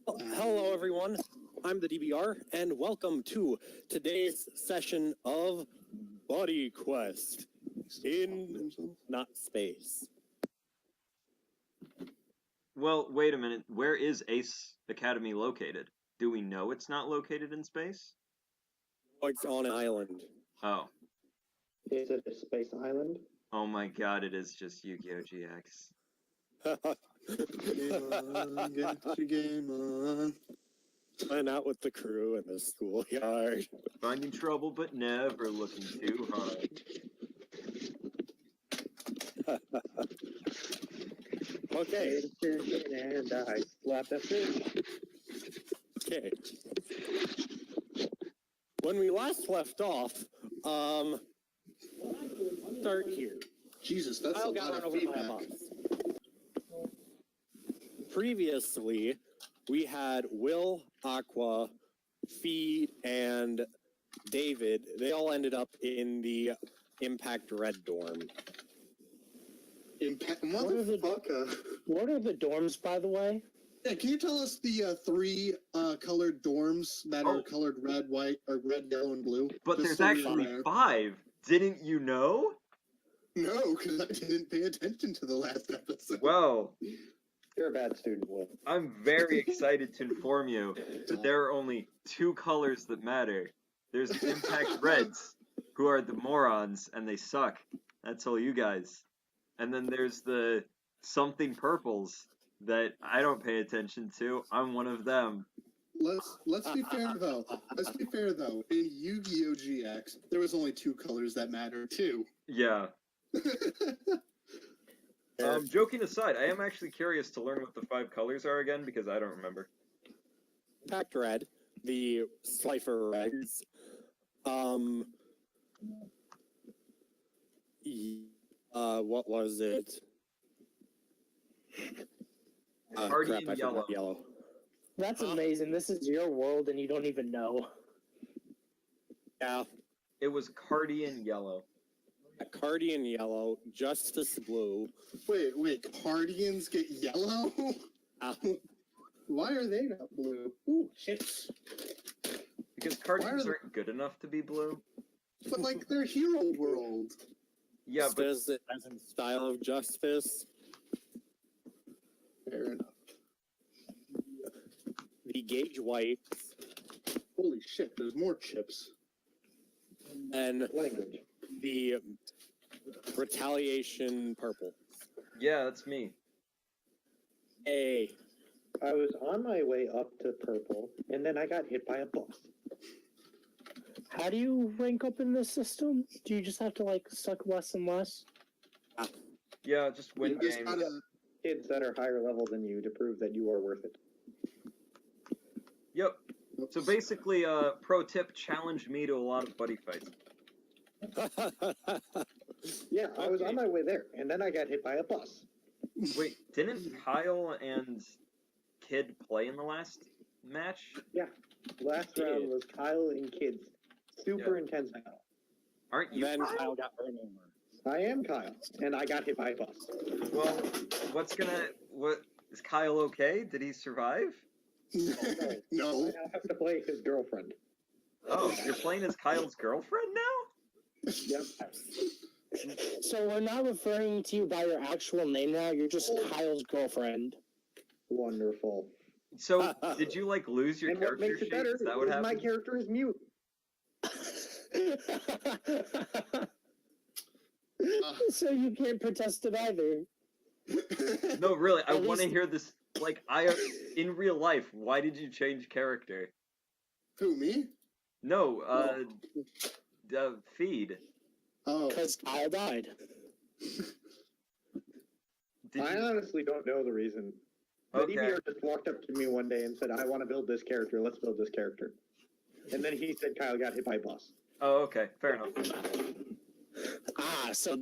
Hello, everyone. I'm the DBR, and welcome to today's session of BuddyQuest in not space. Well, wait a minute. Where is Ace Academy located? Do we know it's not located in space? It's on an island. Oh. Is it a space island? Oh my god, it is just Yu-Gi-Oh! GX. Game on, get your game on. Went out with the crew in the schoolyard. Finding trouble, but never looking too hard. Okay. And I slapped that fish. Okay. When we last left off, start here. Jesus, that's a Kyle got lot run of over by a feedback. bus. Previously, we had Will, Aqua, Feed, and David. They all ended up in the Impact Red dorm. Impact, What are the- motherfucker. What are the dorms, by the way? Yeah, can you tell us the three colored dorms that are colored red, white, or red, yellow, and blue? But Just there's so we actually know. 5. Didn't you know? No, because I didn't pay attention to the last episode. Well, You're a bad student, Will. I'm very excited to inform you that there are only 2 colors that matter. There's the Impact Reds, who are the morons, and they suck. That's all you guys. And then there's the something purples that I don't pay attention to. I'm one of them. Let's be fair though. Let's be fair though. In Yu-Gi-Oh! GX, there was only 2 colors that mattered too. Yeah. Joking aside, I am actually curious to learn what the 5 colors are again, because I don't remember. Impact Red, the Slifer Reds, what was it? Guardian I Yellow. forgot yellow. That's amazing. This is your world and you don't even know. Yeah, It was Cardian Yellow. Cardian Yellow, Justice Blue. Wait, Cardians get yellow? Why are they not blue? Ooh, chips. Because Cardians aren't good enough to be blue. But like, they're Hero World. Yeah, but Does it as in style of justice? Fair enough. The Gauge Whites, Holy shit, there's more chips. and Language. the Retaliation Purple. yeah, that's me. A. I was on my way up to purple, and then I got hit by a bus. How do you rank up in this system? Do you just have to like suck less and less? Yeah, just win You just games. gotta- Kids that are higher level than you to prove that you are worth it. Yep. So basically, pro tip, challenge me to a lot of buddy fights. Yeah, I was on my way there, and then I got hit by a bus. Wait, didn't Kyle and Kid play in the last match? Last round was Kyle and Kids. Super intense battle. Aren't you? Then Kyle? Kyle got run over. I am Kyle, and I got hit by a bus. Well, what is Kyle okay? Did he survive? No. I now have to play his girlfriend. Oh, you're playing as Kyle's girlfriend now? Yep. So we're not referring to you by your actual name now. You're just Kyle's girlfriend. Wonderful. So, did you like lose your And what character makes it sheet? better Is that what is my happened? character is mute. So you can't protest it either. No, really, I At want to least- hear this. Like, in real life, why did you change character? Who, me? No, feed. Oh. Because Kyle died. Did I you? honestly don't know the reason. But Okay. EBR just walked up to me one day and said, I want to build this character. Let's build this character. And then he said Kyle got hit by a bus. Oh, okay, fair enough. So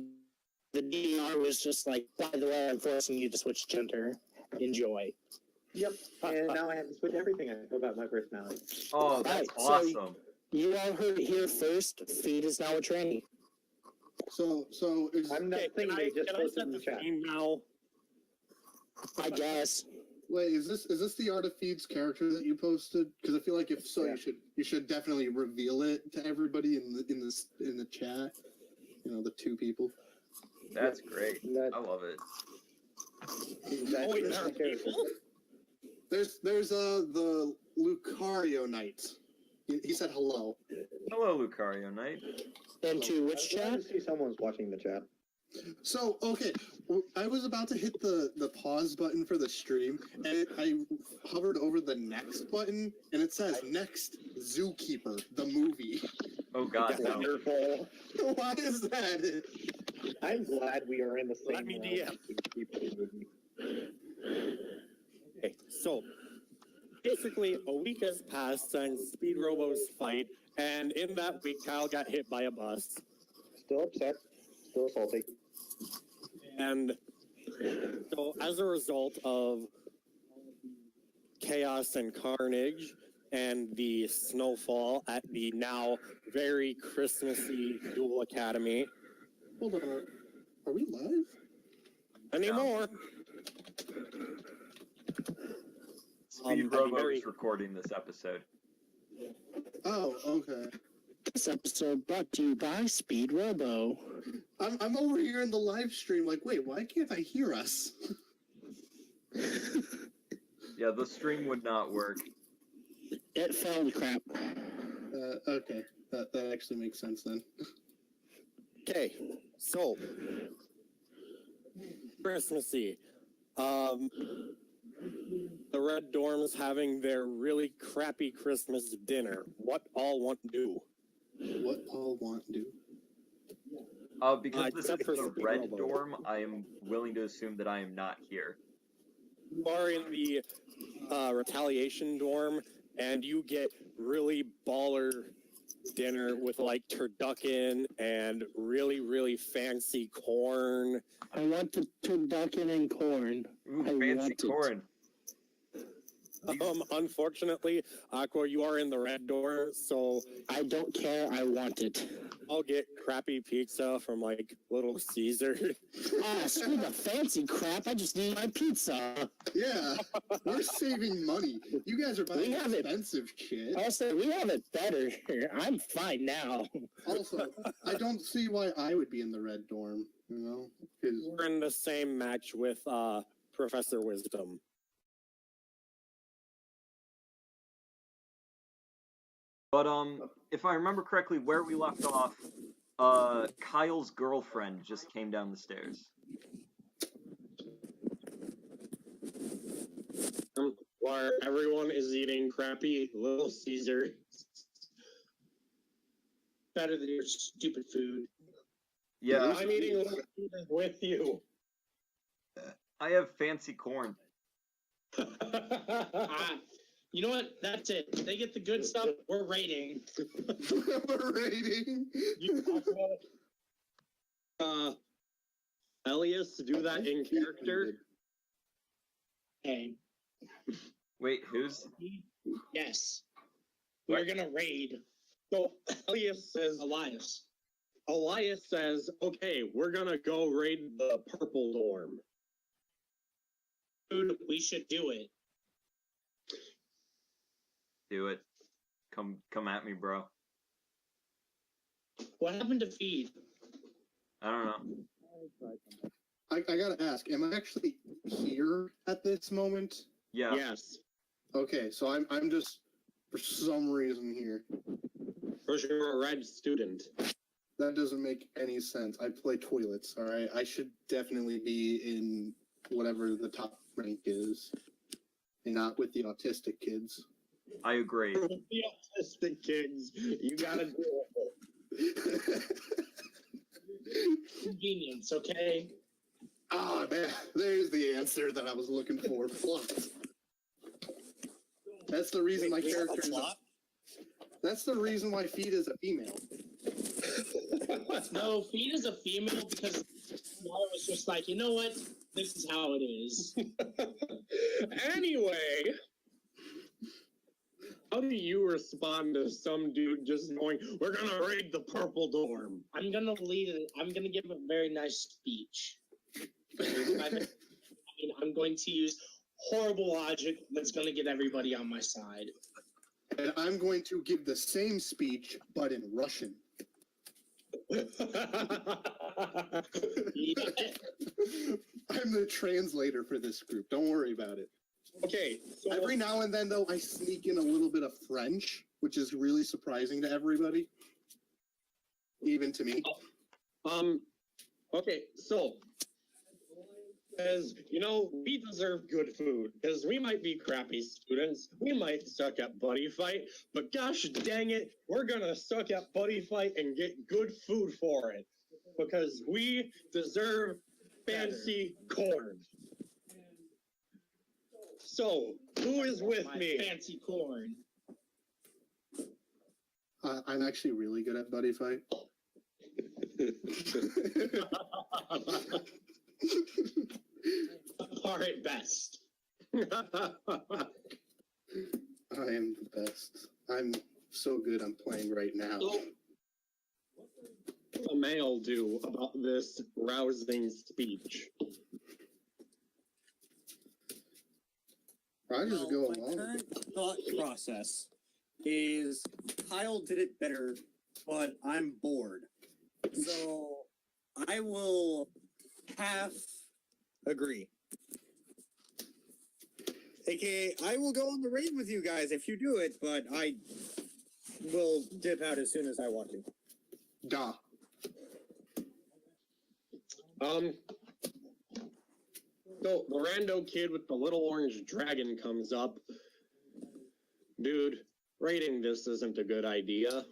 the DDR was just like, by the way, I'm forcing you to switch gender. Enjoy. Yep. And now I have to switch everything I know about my personality. Oh, that's Right, so- awesome. You all heard it here first. Feed is now a tranny. So is I'm not Okay, thinking they just can I posted set in the the chat. scene now? I guess. Wait, is this the Art of Feeds character that you posted? Because I feel like if so, Yeah. you should definitely reveal it to everybody in the chat. You know, the two people. That's great. That, I love it. that, Oh, wait, that's there my are character. people? There's the Lucario Knights. He said hello. Hello, Lucario Knight. Into which I'm glad chat? to see someone's watching the chat. So okay, I was about to hit the pause button for the stream, and I hovered over the next button, and it says "Next Zookeeper," the movie. Oh God, no. Wonderful. Why is that? I'm glad we are in the same Let me realm DM. as people in the movie. Okay, so basically a week has passed since SpeedRobo's fight, and in that week, Kyle got hit by a bus. Still upset. Still salty. And so, as a result of chaos and carnage and the snowfall at the now very Christmassy Duel Academy Hold on, are we live? anymore, Speed the Robo very- is recording this episode. Oh, okay. This episode brought to you by SpeedRobo. I'm over here in the live stream, like, wait, why can't I hear us? Yeah, the stream would not work. It fell to crap. Okay, that actually makes sense then. okay, so Christmassy. The Red Dorm's having their really crappy Christmas dinner. What all want to do? What all want to do? Because this is except for the Speed red Robo. dorm, I am willing to assume that I am not here. You are in the retaliation dorm, and you get really baller dinner with like turducken and really, really fancy corn. I want the turducken and corn. Ooh, I fancy want it. corn. Unfortunately, Aqua, you are in the red door, so I don't care. I want it. I'll get crappy pizza from like Little Caesar. Ah, screw the fancy crap. I just need my pizza. Yeah, we're saving money. You guys are buying We have it. expensive shit. Also, we have it better here. I'm fine now. Also, I don't see why I would be in the red dorm, you know? 'Cause- We're in the same match with Professor Wisdom. But if I remember correctly, where we left off, Kyle's girlfriend just came down the stairs. Where everyone is eating crappy Little Caesar. Better than your stupid food. Yeah, I'm eating Little Caesar with you. I have fancy corn. Ah, you know what? That's it. They get the good stuff. We're rating. We're rating. Elias, do that in character. Hey, Wait, who's? yes. We're gonna raid So Elias says, Elias. Elias says, okay, we're gonna go raid the purple dorm. Dude, we should do it. Do it. Come at me, bro. What happened to feed? I don't know. I gotta ask, am I actually here at this moment? Yeah. Yes, Okay, so I'm just for some reason here. because you're a red student. That doesn't make any sense. I play toilets, alright? I should definitely be in whatever the top rank is. And not with the autistic kids. I agree. The autistic kids, you gotta deal with it. Convenience, okay? Ah, man, there's the answer that I was looking for. Plot. That's the reason my character is that's the reason why Feed is a female. No, feed is a female because Mara was just like, you know what? This is how it is. Anyway, how do you respond to some dude just going, we're gonna raid the purple dorm? I'm gonna lead it. I'm gonna give a very nice speech. I'm going to use horrible logic that's going to get everybody on my side. And I'm going to give the same speech, but in Russian. Yeah. I'm the translator for this group. Don't worry about it. Okay, so Every now and then, though, I sneak in a little bit of French, which is really surprising to everybody, even to me. Okay, so, as you know, we deserve good food, because we might be crappy students, we might suck at Buddy Fight, but gosh dang it, we're gonna suck at Buddy Fight and get good food for it, because we deserve fancy corn. So, who is with me? fancy corn. I'm actually really good at Buddy Fight. All right, best. I am the best. I'm so good I'm playing right now. So, what will the male do about this rousing speech? I just go My along. current thought process is Kyle did it better, but I'm bored. So I will half agree. AKA, I will go on the raid with you guys if you do it, but I will dip out as soon as I want to. Duh. So the rando kid with the little orange dragon comes up. Dude, raiding this isn't a good idea.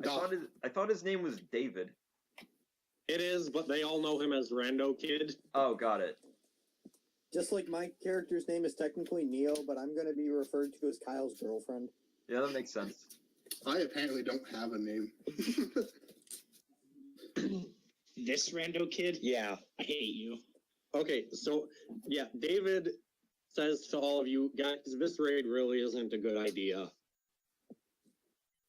I thought his name was David. It is, but they all know him as Rando Kid. Oh, got it. Just like my character's name is technically Neo, but I'm going to be referred to as Kyle's girlfriend. Yeah, that makes sense. I apparently don't have a name. This rando kid? Yeah. I hate you. Okay, so, yeah, David says to all of you, guys, this raid really isn't a good idea.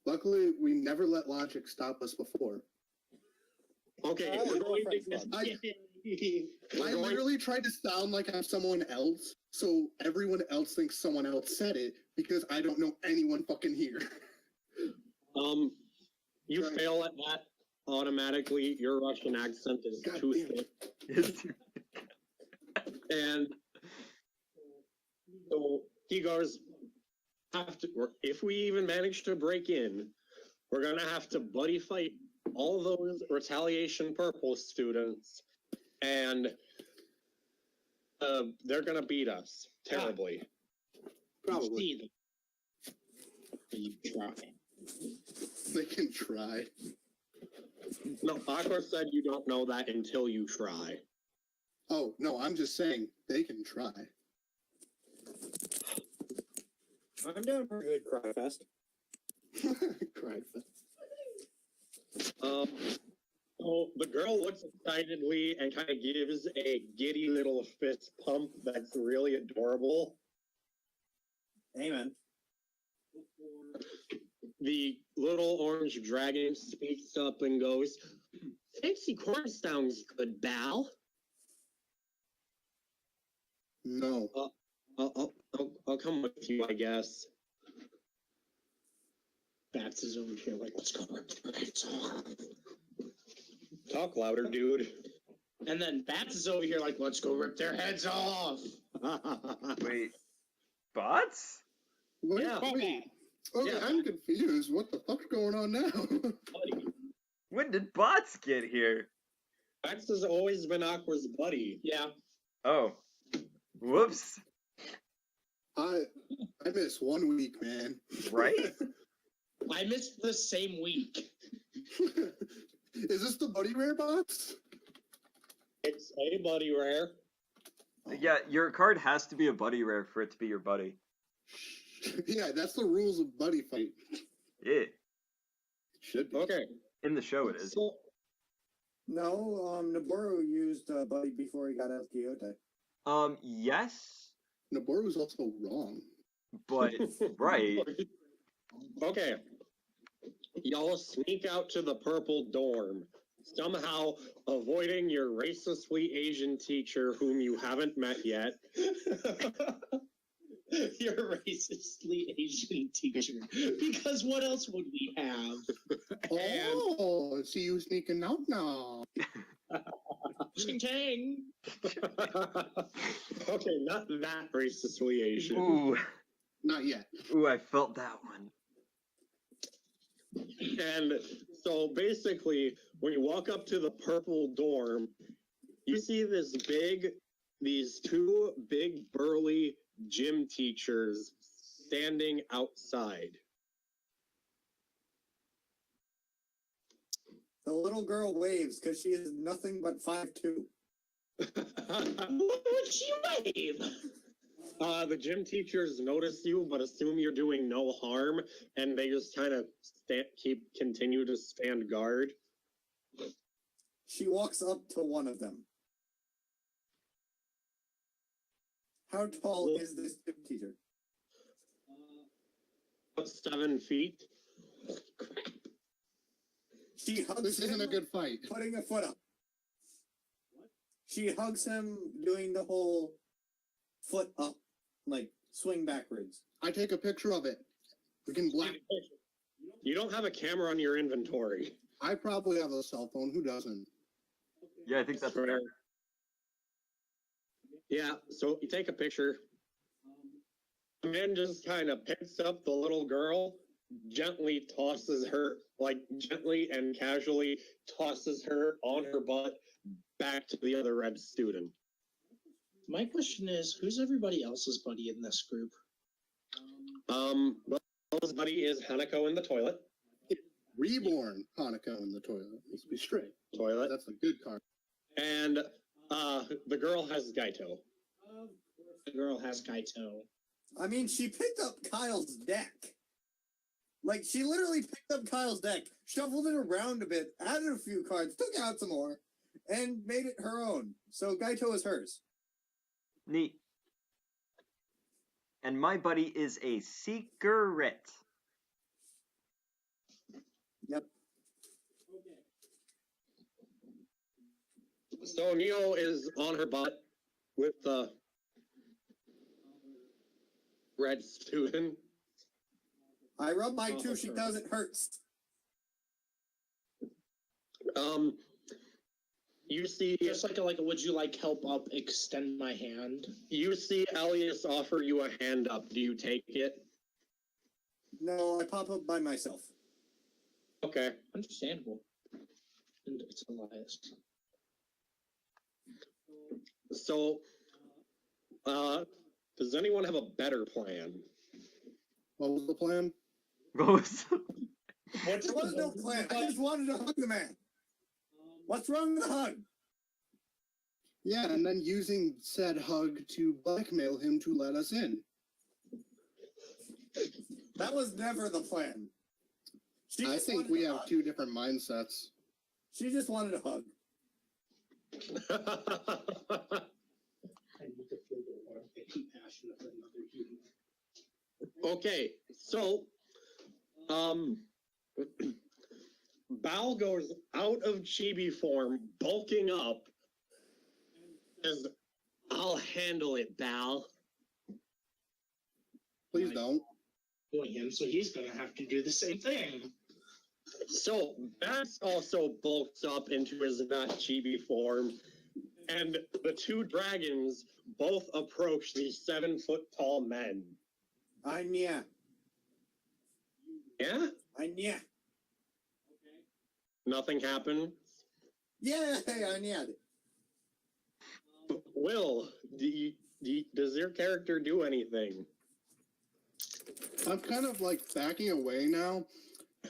Luckily, we never let logic stop us before. Okay, Oh, we're going to girlfriend's get... I literally tried to sound like I'm someone else, so everyone else thinks someone else said it, because I don't know anyone fucking here. You Right. fail at that automatically. Your Russian accent is God too damn thick. And so he goes, if we even manage to break in, we're gonna have to buddy fight all those retaliation purple students, and they're gonna beat us terribly. Probably. See them. You try. They can try. No, Aqua said you don't know that until you try. Oh, no, I'm just saying, they can try. I'm doing pretty good, Cryfest. Cried. So the girl looks excitedly and kind of gives a giddy little fist pump that's really adorable. Amen. The little orange dragon speaks up and goes, "Fancy corn sounds good, Bal." No. I'll come with you, I guess. Bats is over here like, let's go rip their heads off. Talk louder, dude. And then Bats is over here like, let's go rip their heads off. Wait, bots? Wait, Yeah. wait. Okay, Yeah. I'm confused. What the fuck's going on now? Buddy. When did bots get here? Max has always been Aqua's buddy. Yeah. Oh, whoops! I missed 1 week, man. Right? I missed the same week. Is this the Buddy Rare box? It's a buddy rare. Yeah, your card has to be a buddy rare for it to be your buddy. Yeah, that's the rules of Buddy Fight. Yeah, Should be. Okay. in the show it is. So, No, Noboru used Buddy before he got El Quixote. Yes, Noboru was also wrong. but right. okay. Y'all sneak out to the purple dorm. somehow avoiding your racistly Asian teacher whom you haven't met yet. Your racistly Asian teacher. Because what else would we have? Oh, see you sneaking out now. Ching chang. Okay, not that racistly Asian. Ooh, Not yet. ooh, I felt that one. And so basically, when you walk up to the purple dorm, you see these two big burly gym teachers standing outside. The little girl waves because she is nothing but 5'2". What would she wave? The gym teachers notice you, but assume you're doing no harm, and they just kind of continue to stand guard. She walks up to one of them. How tall is this gym teacher? About 7 feet. She hugs This him, isn't a good fight. putting a foot up. She hugs him, doing the whole foot up, like swing backwards. I take a picture of it. We can black. You don't have a camera on your inventory. I probably have a cell phone. Who doesn't? Yeah, I think that's fair. Yeah, so you take a picture. The man just kind of picks up the little girl, gently and casually tosses her on her butt back to the other red student. My question is, who's everybody else's buddy in this group? Well, his buddy is Hanako in the toilet. Reborn Hanako in the toilet. Let's be straight. Toilet. That's a good card. And the girl has Gaito. The girl has Kaito. I mean, she picked up Kyle's deck. Like, she literally picked up Kyle's deck, shuffled it around a bit, added a few cards, took out some more, and made it her own. So Gaito is hers. Neat. And my buddy is a secret. Yep. So Neo is on her butt with the red student. I rub my too, she does, it hurts. You see, Just like a would you like help up, extend my hand? you see Elias offer you a hand up. Do you take it? No, I pop up by myself. Okay. Understandable. And it's Elias. So, does anyone have a better plan? What was the plan? What was There was no plan. I just wanted to hug the man. What's wrong with the hug? Yeah, and then using said hug to blackmail him to let us in. That was never the plan. She I just think wanted we to have hug. two different mindsets. She just wanted a hug. Okay, so, Bao goes out of chibi form, bulking up, says, "I'll handle it, Bao." Please don't. Doing him, so he's gonna have to do the same thing. So Bax also bulks up into his not chibi form, and the two dragons both approach these 7-foot-tall men. Anya. Yeah? Anya. Nothing happened. Yeah, Anya. Will, does your character do anything? I'm kind of like backing away now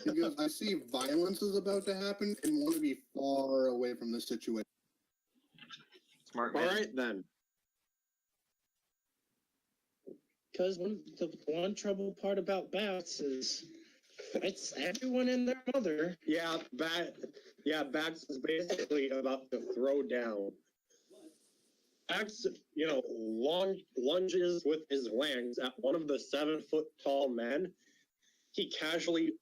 because I see violence is about to happen and want to be far away from this situation. smart All man? right, then. Because the one trouble part about bats is it's everyone and their mother. Yeah, Bax is basically about to throw down. Bax, lunges with his lance at one of the 7-foot-tall men. He casually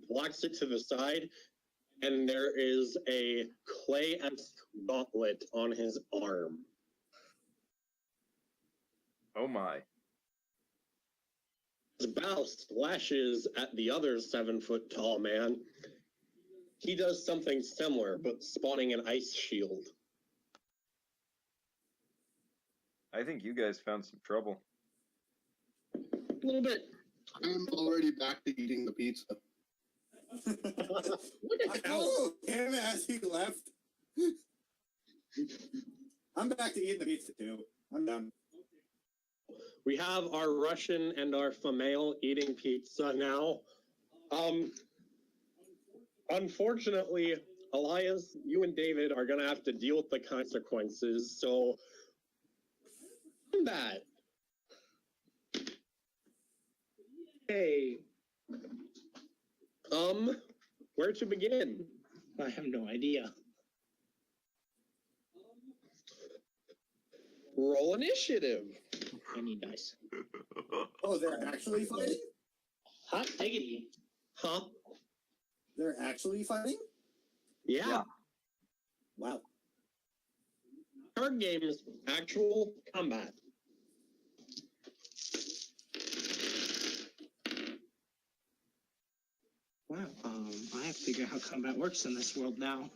blocks it to the side and there is a clay-esque gauntlet on his arm. Oh my. As Bao splashes at the other 7-foot-tall man, he does something similar, but spawning an ice shield. I think you guys found some trouble. A little bit. I'm already back to eating the pizza. I followed him as he left. I'm back to eating the pizza too. I'm done. We have our Russian and our female eating pizza now. Unfortunately, Elias, you and David are gonna have to deal with the consequences, so combat. Hey, Where to begin? I have no idea. Roll initiative. I need dice. Oh, they're actually fighting? Hot diggity. Huh? They're actually fighting? Yeah. Wow. Card games, actual combat. Wow. I have to figure out how combat works in this world now.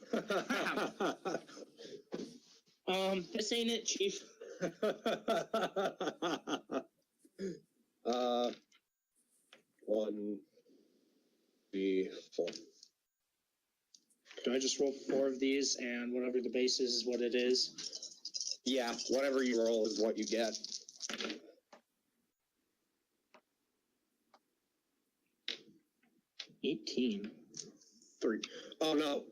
This ain't it, Chief. 1, 3, 4. Do I just roll 4 of these and whatever the base is what it is? Yeah, whatever you roll is what you get. 18. 3. Oh no.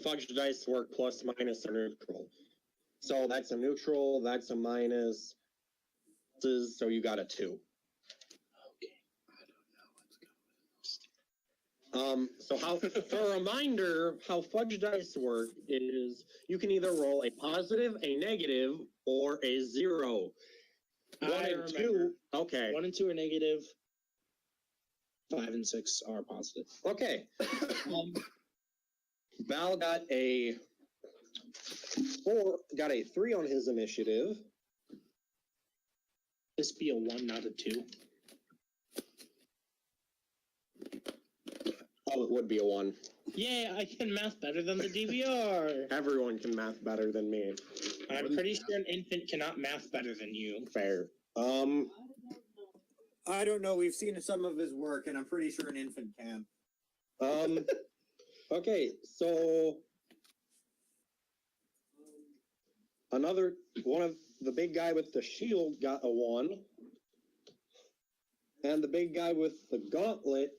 Fudge dice work plus minus or neutral. So that's a neutral, that's a minus. So you got a 2. So how, for a reminder, how fudge dice work is you can either roll a positive, a negative, or a 0. 1 I and 2. remember. Okay. 1 and 2 are negative. 5 and 6 are positive. Okay. Val got a 3 on his initiative. This be a 1, not a 2. Oh, it would be a 1. Yeah, I can math better than the DVR. Everyone can math better than me. I'm pretty sure an infant cannot math better than you. Fair. I don't know. We've seen some of his work, and I'm pretty sure an infant can. Okay, so another one of the big guy with the shield got a 1, and the big guy with the gauntlet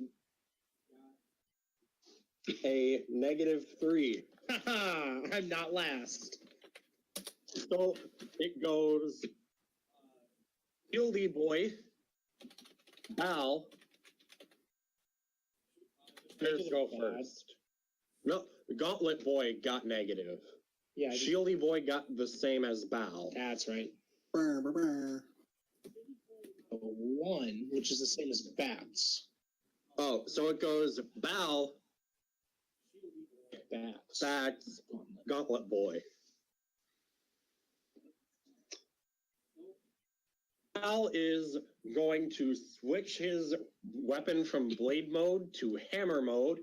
a -3. Haha, I'm not last. So it goes Shieldy Boy, Al. Let's go first. No, the Gauntlet Boy got negative. Yeah, Shieldy Boy got the same as Bao. that's right. Brr, brr, brr. A 1, which is the same as bats. Oh, so it goes Bao, Bats. Bats, Gauntlet Boy. Al is going to switch his weapon from blade mode to hammer mode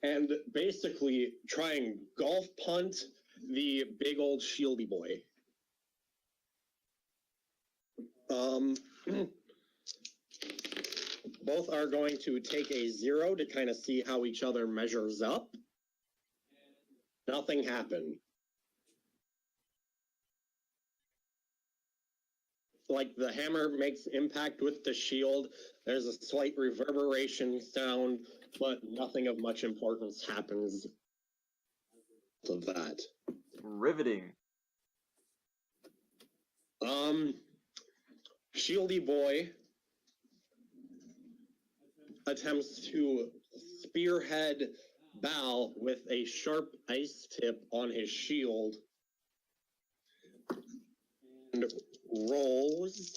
and basically try and golf punt the big old shieldy boy. Both are going to take a 0 to kind of see how each other measures up. Nothing happened. Like the hammer makes impact with the shield, there's a slight reverberation sound, but nothing of much importance happens to that. Riveting. Shieldy Boy attempts to spearhead Bao with a sharp ice tip on his shield and rolls.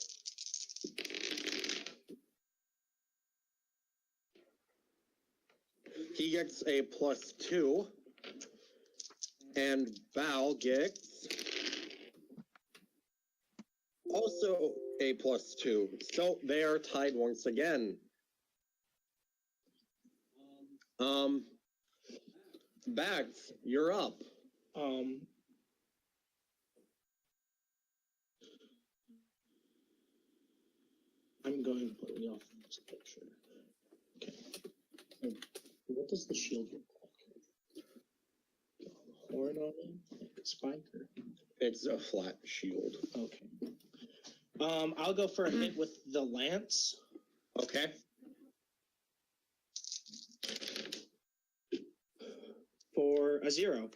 He gets a +2, and Val gets also a +2. So they are tied once again. Bags, you're up. I'm going to put me off this picture. Okay. What does the shield look like? Horn on it? Like a spike or? It's a flat shield. Okay. I'll go for a hit with the lance. Okay. For a 0.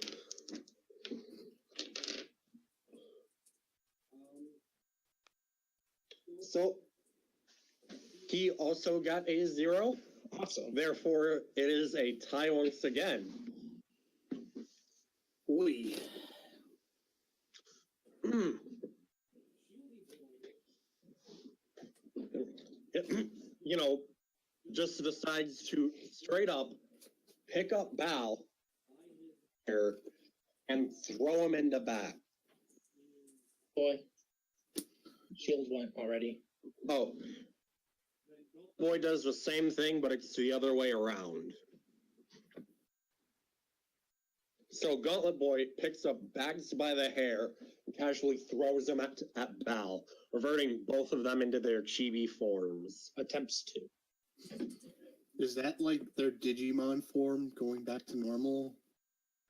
So he also got a 0. Awesome. Therefore, it is a tie once again. We. You know, just decides to straight up pick up Bal here and throw him into bat. Boy. Shield went already. Oh. Boy does the same thing, but it's the other way around. So Gauntlet Boy picks up Bags by the hair and casually throws him at Bal, reverting both of them into their chibi forms. Attempts to. Is that like their Digimon form going back to normal?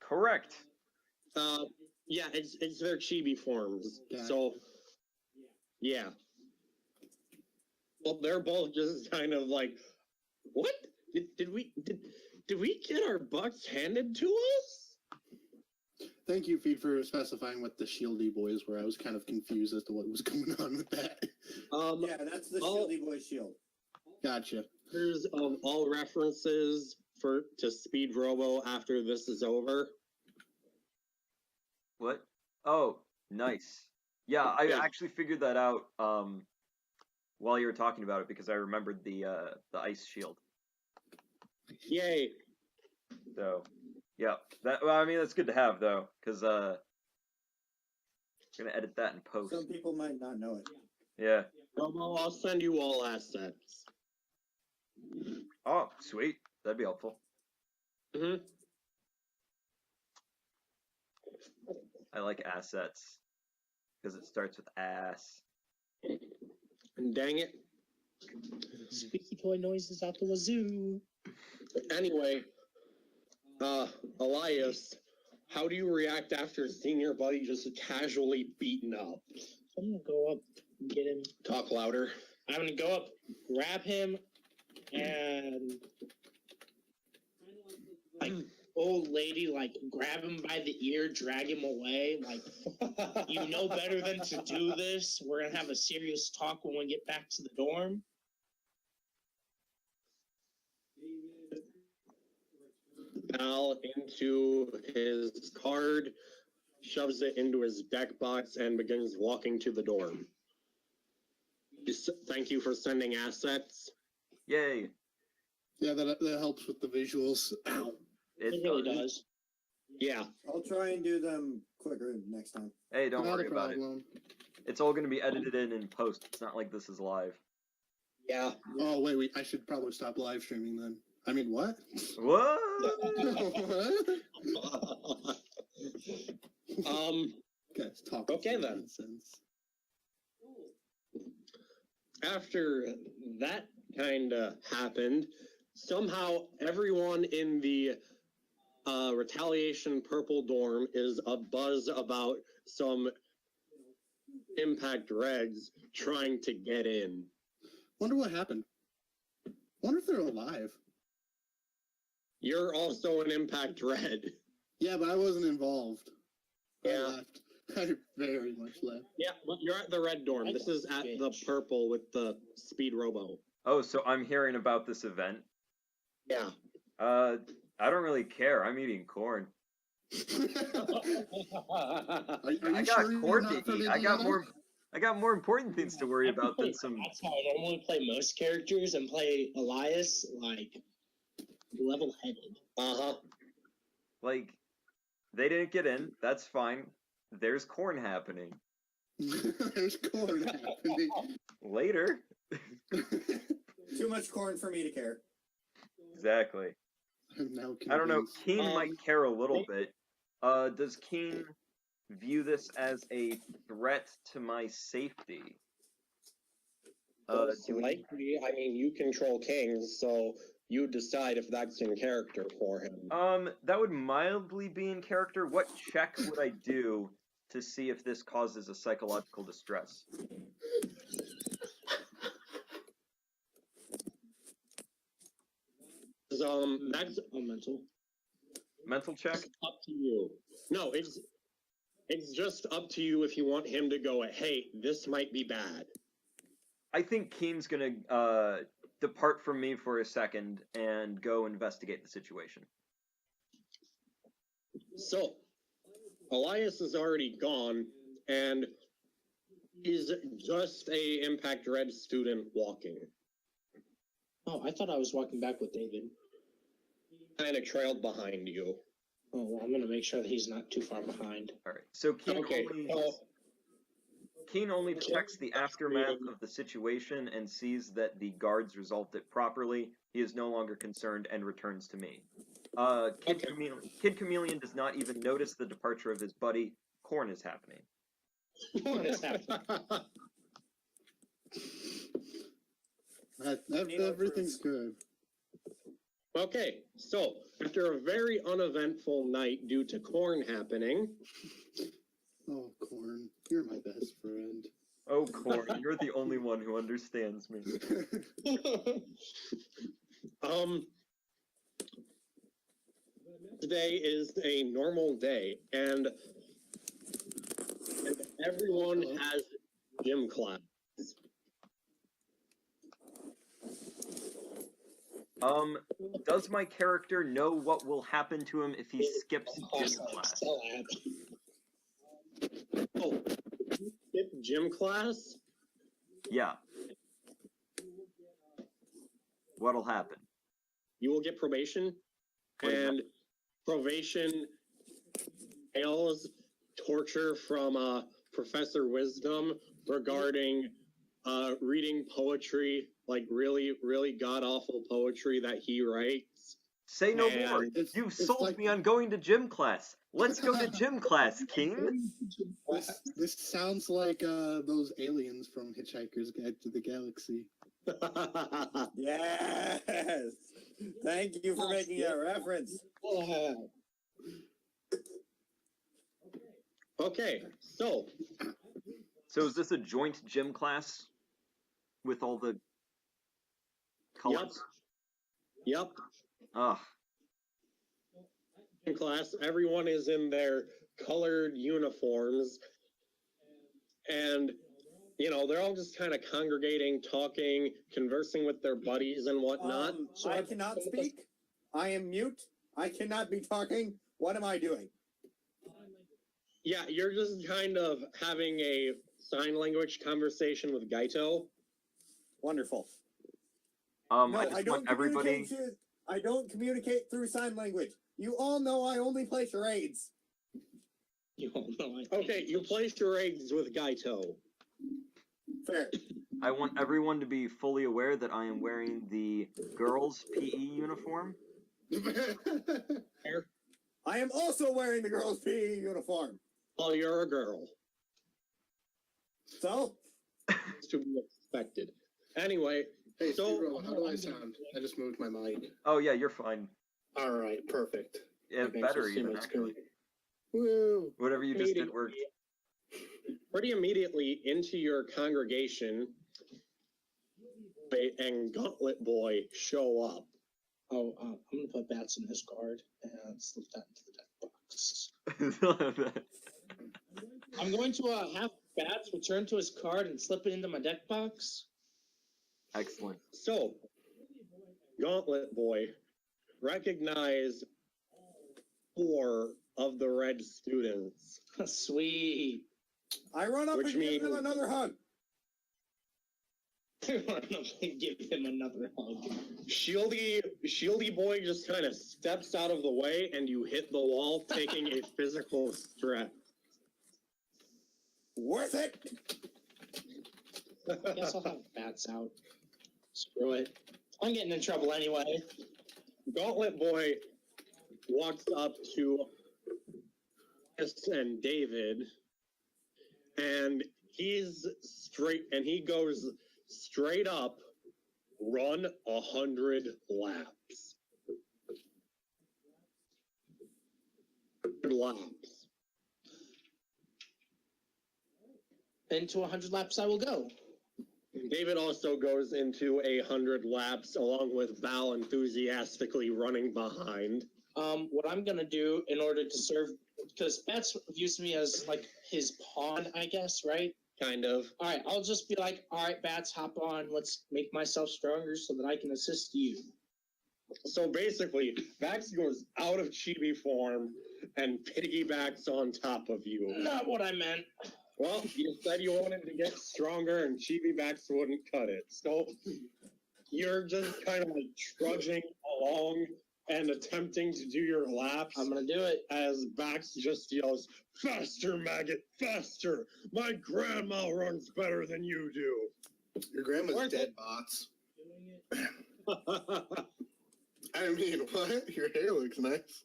Correct. Yeah, it's their chibi forms. Gotcha. So, yeah. Well, they're both just kind of like, what? Did we get our butts handed to us? Thank you, Feed, for specifying what the Shieldy boys were. I was kind of confused as to what was going on with that. Yeah, that's the Shieldy boy shield. Gotcha. Here's all references to SpeedRobo after this is over. What? Oh, nice. Yeah, I Yeah. actually figured that out while you were talking about it because I remembered the ice shield. Yay! So, yeah, I mean that's good to have though, because gonna edit that in post. Some people might not know it. Yeah. Robo, I'll send you all assets. Oh, sweet. That'd be helpful. Mm-hmm. I like assets because it starts with ass. And dang it. Squeaky toy noises out the wazoo. Anyway, Elias, how do you react after seeing your buddy just casually beaten up? I'm gonna go up and get him. Talk louder. I'm gonna go up, grab him, and like old lady, like grab him by the ear, drag him away. Like, you know better than to do this. We're gonna have a serious talk when we get back to the dorm. Al into his card, shoves it into his deck box, and begins walking to the dorm. Thank you for sending assets. Yay! Yeah, that helps with the visuals. Ow. It really does. Yeah. I'll try and do them quicker next time. Hey, don't Not worry a about it. problem. It's all gonna be edited in post. It's not like this is live. Yeah. Oh, wait, I should probably stop live streaming then. I mean, what? What? What? Guys, talk. Okay, then. Nonsense. After that kind of happened, somehow everyone in the Retaliation Purple dorm is abuzz about some Impact Reds trying to get in. Wonder what happened. Wonder if they're alive. You're also an Impact Red. Yeah, but I wasn't involved. Yeah. I left. I very much left. Yeah, but you're at the Red dorm. This is at the Purple with the SpeedRobo. Oh, so I'm hearing about this event. Yeah. I don't really care. I'm eating corn. I got corn to eat. I got more important things to worry about than some. That's how I normally play most characters and play Elias. Like, level-headed. Uh-huh. Like, they didn't get in. That's fine. There's corn happening. There's corn happening. Later. Too much corn for me to care. Exactly. I'm now I don't know. convinced. Keen might care a little bit. Does Keen view this as a threat to my safety? Most likely, I mean, you control kings, so you decide if that's in character for him. That would mildly be in character. What check would I do to see if this causes a psychological distress? That's A mental. Mental check? up to you. No, it's just up to you if you want him to go, hey, this might be bad. I think Keen's gonna depart from me for a second and go investigate the situation. So, Elias is already gone, and he's just a Impact Red student walking. Oh, I thought I was walking back with David. Kind of trailed behind you. Oh, well, I'm gonna make sure that he's not too far behind. All right. So Keen Okay, Keen only detects the aftermath of the situation and sees that the guards resolved it properly. He is no longer concerned and returns to me. Kid Chameleon does not even notice the departure of his buddy. Corn is happening. What is happening? Everything's good. Okay, so after a very uneventful night due to corn happening, Oh, Corn, you're my best friend. Oh, Corn, you're the only one who understands me. today is a normal day, and everyone has gym class. Does my character know what will happen to him if he skips gym class? Oh, skip gym class? Yeah. What'll happen? You will get probation, What do you and probation entails torture from Professor Wisdom regarding reading poetry, like really, really god-awful poetry that he writes. Say no And more. it's- You it's sold like- me on going to gym class. Let's go to gym class, King. This sounds like those aliens from Hitchhiker's Guide to the Galaxy. Yes. Thank you for making that reference. Okay, so So is this a joint gym class with all the colors? yep, Ugh. in class, everyone is in their colored uniforms, and they're all just kind of congregating, talking, conversing with their buddies and whatnot. So I cannot speak. I am mute. I cannot be talking. What am I doing? Yeah, you're just kind of having a sign language conversation with Gaito. Wonderful. I just want everybody. I don't communicate through sign language. You all know I only play charades. You all know I Okay, you play charades with Gaito. Fair. I want everyone to be fully aware that I am wearing the girls' PE uniform. I am also wearing the girls' PE uniform. Well, you're a girl. So? It's to be expected. Anyway, Hey, so SpeedRobo, how do I sound? I just moved my mic. Oh yeah, you're fine. All right, perfect. Yeah, Okay, better so even Simon's actually. good. Woo! Whatever you just did worked. pretty immediately into your congregation, and Gauntlet Boy show up. Oh, I'm gonna put bats in his card and slip that into the deck box. I'm going to have bats return to his card and slip it into my deck box. Excellent. So, Gauntlet Boy, recognize 4 of the red students. Sweet. I run up Which and give them means- another hug. Give him another hug. Shieldy boy just kind of steps out of the way, and you hit the wall, taking a physical stress. Worth it. I guess I'll have bats out. Screw it. I'm getting in trouble anyway. Gauntlet boy walks up to Chris and David, and he goes straight up, run 100 laps. 100 laps. Into 100 laps I will go. David also goes into 100 laps along with Val enthusiastically running behind. What I'm gonna do in order to serve, because Bats views me as like his pawn, I guess, right? Kind of. All right, I'll just be like, all right, Bats, hop on. Let's make myself stronger so that I can assist you. So basically, Vax goes out of chibi form and piggybacks on top of you. Not what I meant. Well, you said you wanted to get stronger and chibi Vax wouldn't cut it. So you're just kind of like trudging along and attempting to do your laps. I'm gonna do it. As Vax just yells, "Faster, maggot, faster! My grandma runs better than you do." Your grandma's Worth dead, it. bots. I mean, what? Your hair looks nice.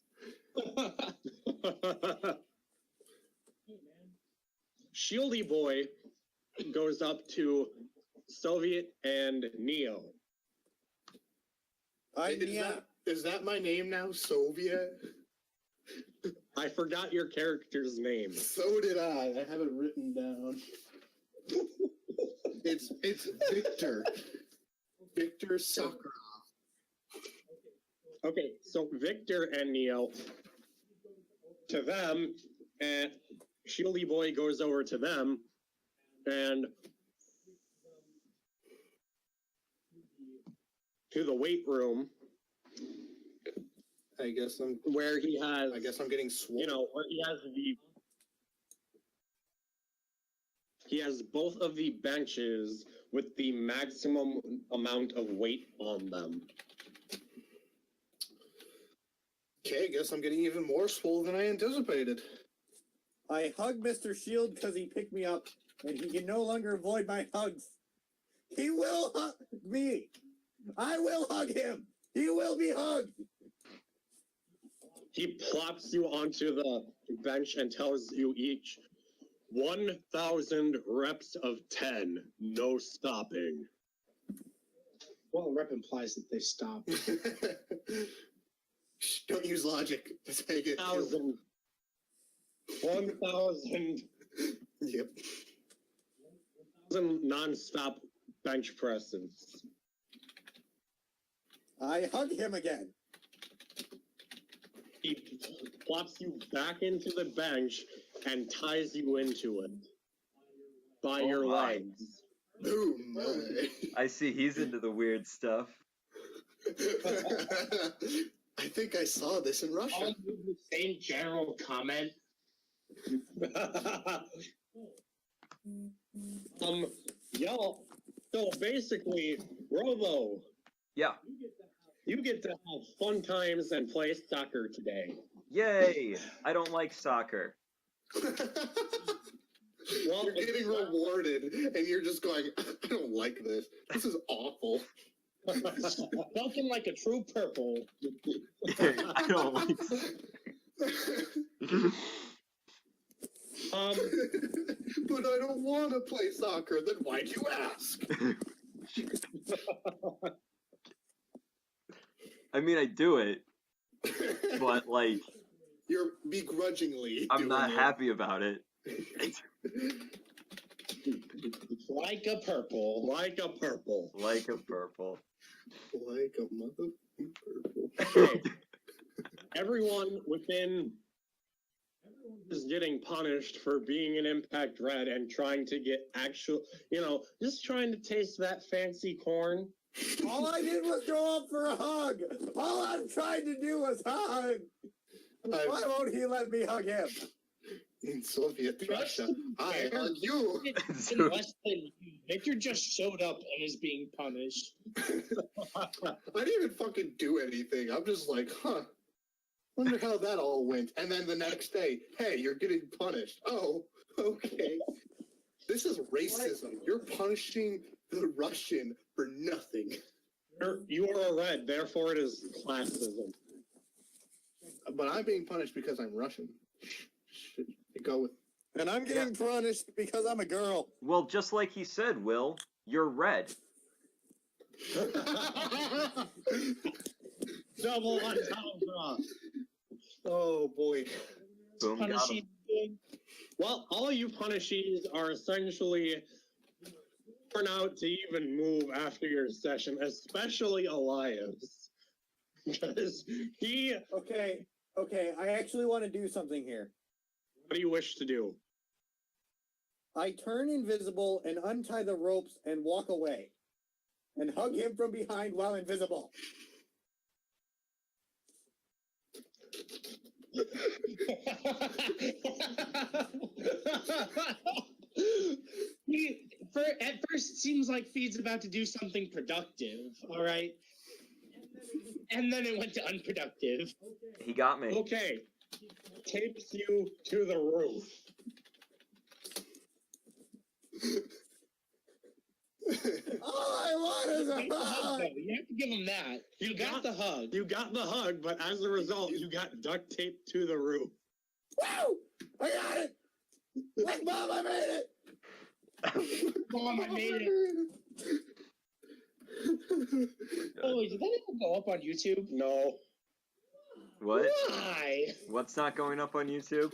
Shieldy boy goes up to Soviet and Neo. Is that my name now, Soviet? I forgot your character's name. So did I. I have it written down. It's Victor. Victor Sakharov. Okay, so Victor and Neo, to them, and Shieldy boy goes over to them, and to the weight room. I guess I'm getting swole. You know, where he has both of the benches with the maximum amount of weight on them. Okay, I guess I'm getting even more swole than I anticipated. I hug Mr. Shield because he picked me up, and he can no longer avoid my hugs. He will hug me. I will hug him. He will be hugged. He plops you onto the bench and tells you each 1,000 reps of 10, no stopping. Well, rep implies that they stop. Shh, don't use logic. Just take it. 1,000. Yep. 1,000 non-stop bench presses. I hug him again. He plops you back into the bench and ties you into it by your my. legs. Oh my. I see he's into the weird stuff. I think I saw this in Russia. I'll do the same general comment. Y'all, so basically, Robo, Yeah. you get to have fun times and play soccer today. Yay! I don't like soccer. Well, You're getting rewarded, and you're just going, I don't like this. This is awful. Looking like a true purple. I don't like But I don't want to play soccer. Then why'd you ask? I mean, I do it, but like, You're begrudgingly. I'm doing not it. happy about it. Like a purple. like a purple. Like a purple. Like a mother purple. Okay. Everyone is getting punished for being an Impact Red and trying to get actual, just trying to taste that fancy corn. All I did was go up for a hug. All I'm trying to do was hug. Why won't he let me hug him? In Soviet Just Russia, I fair, hug you. in less than you. Victor just showed up and is being punished. I didn't even fucking do anything. I'm just like, huh. Wonder how that all went. And then the next day, hey, you're getting punished. Oh, okay. This is racism. You're punishing the Russian for nothing. You are a red, therefore it is classism. But I'm being punished because I'm Russian. Should we go with And I'm getting punished because I'm a girl. Well, just like he said, Will, you're red. Double entendre. Oh boy. Boom, got him. Punishing doing. Well, all you punishees are essentially turn out to even move after your session, especially Elias. Because he, Okay, I actually want to do something here. what do you wish to do? I turn invisible and untie the ropes and walk away. And hug him from behind while invisible. At first, it seems like Feed's about to do something productive, all right? And then it went to unproductive. He got me. Okay. Tapes you to the roof. All I want is a hug. You have to give him that. You got the hug. You got the hug, but as a result, you got duct taped to the roof. Woo! I got it. Look, Mom, I made it. Mom, I made it. Oh, did that even go up on YouTube? No. What? Why? What's not going up on YouTube?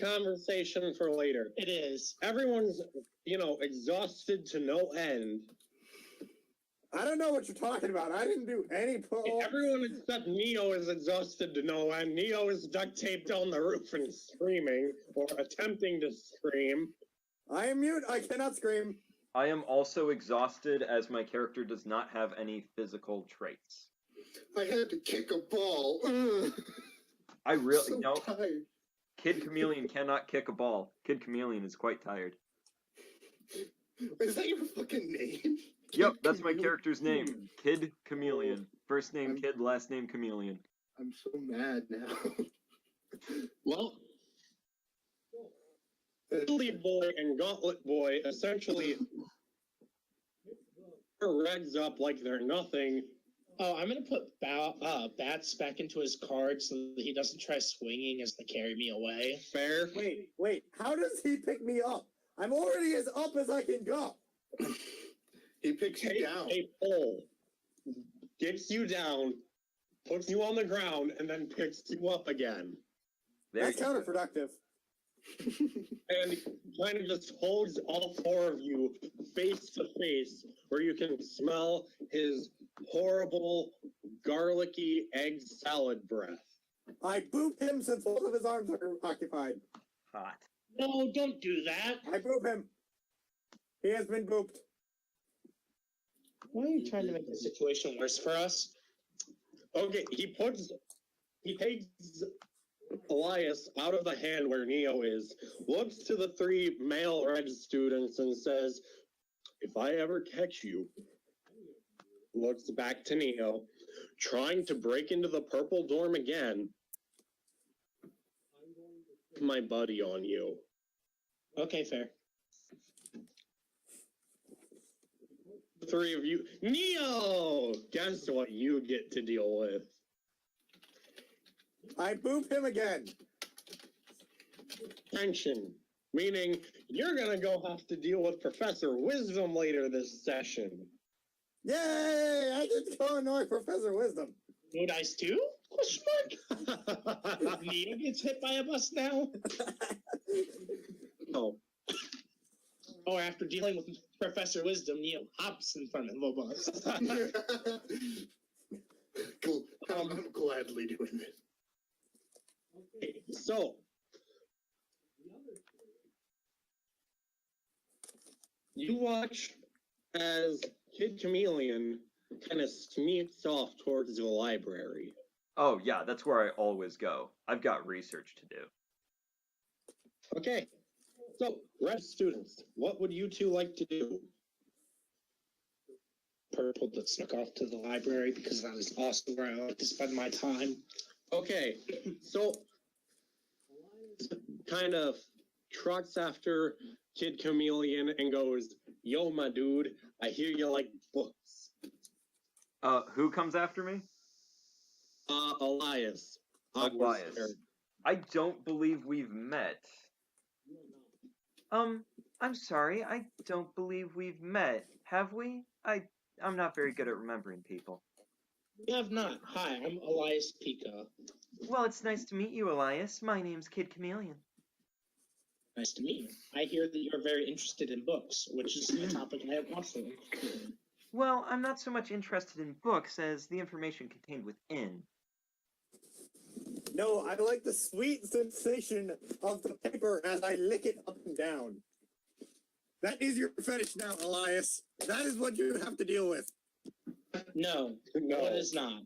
Conversation for later. It is. Everyone's, exhausted to no end. I don't know what you're talking about. I didn't do any pull. Everyone except Neo is exhausted to no end. Neo is duct taped on the roof and screaming, or attempting to scream. I am mute. I cannot scream. I am also exhausted as my character does not have any physical traits. I had to kick a ball. Ugh. I really So no. tired. Kid Chameleon cannot kick a ball. Kid Chameleon is quite tired. Is that your fucking name? Yep, Kid that's my Chameleon? character's name. Kid Chameleon. First name Kid, last name Chameleon. I'm so mad now. Well, Billy Boy and Gauntlet Boy essentially Reds up like they're nothing. Oh, I'm gonna put bats back into his card so that he doesn't try swinging as they carry me away. Fair. Wait. How does he pick me up? I'm already as up as I can go. He picks you Takes down. a pole, gets you down, puts you on the ground, and then picks you up again. There That's you go. counterproductive. And kind of just holds all four of you face to face, where you can smell his horrible, garlicky egg salad breath. I boop him since both of his arms are occupied. Hot. No, don't do that. I boop him. He has been booped. Why are you trying to make the situation worse for us? Okay, he takes Elias out of the hand where Neo is, looks to the three male Red students and says, "If I ever catch you," looks back to Neo, "trying to break into the purple dorm again, my buddy on you." Okay, fair. The three of you, Neo! Guess what you get to deal with? I boop him again. Tension. Meaning, you're gonna go have to deal with Professor Wisdom later this session. Yay! I get to go annoy Professor Wisdom. No dice too? Question mark. Neo gets hit by a bus now. Oh, Or after dealing with Professor Wisdom, Neo hops in front of a bus. Cool. I'm gladly doing this. okay, so you watch as Kid Chameleon kind of sneaks off towards the library. Oh yeah, that's where I always go. I've got research to do. Okay. So, rest students, what would you two like to do? Purple that snuck off to the library because that is also where I like to spend my time. Okay, so kind of trucks after Kid Chameleon and goes, "Yo, my dude, I hear you like books." Who comes after me? Elias. Elias. I don't believe we've met. I'm sorry, I don't believe we've met. Have we? I'm not very good at remembering people. You have not. Hi, I'm Elias Pika. Well, it's nice to meet you, Elias. My name's Kid Chameleon. Nice to meet you. I hear that you're very interested in books, which is a topic I am also interested in. Well, I'm not so much interested in books as the information contained within. No, I like the sweet sensation of the paper as I lick it up and down. That is your fetish now, Elias. That is what you have to deal with. No, it is not.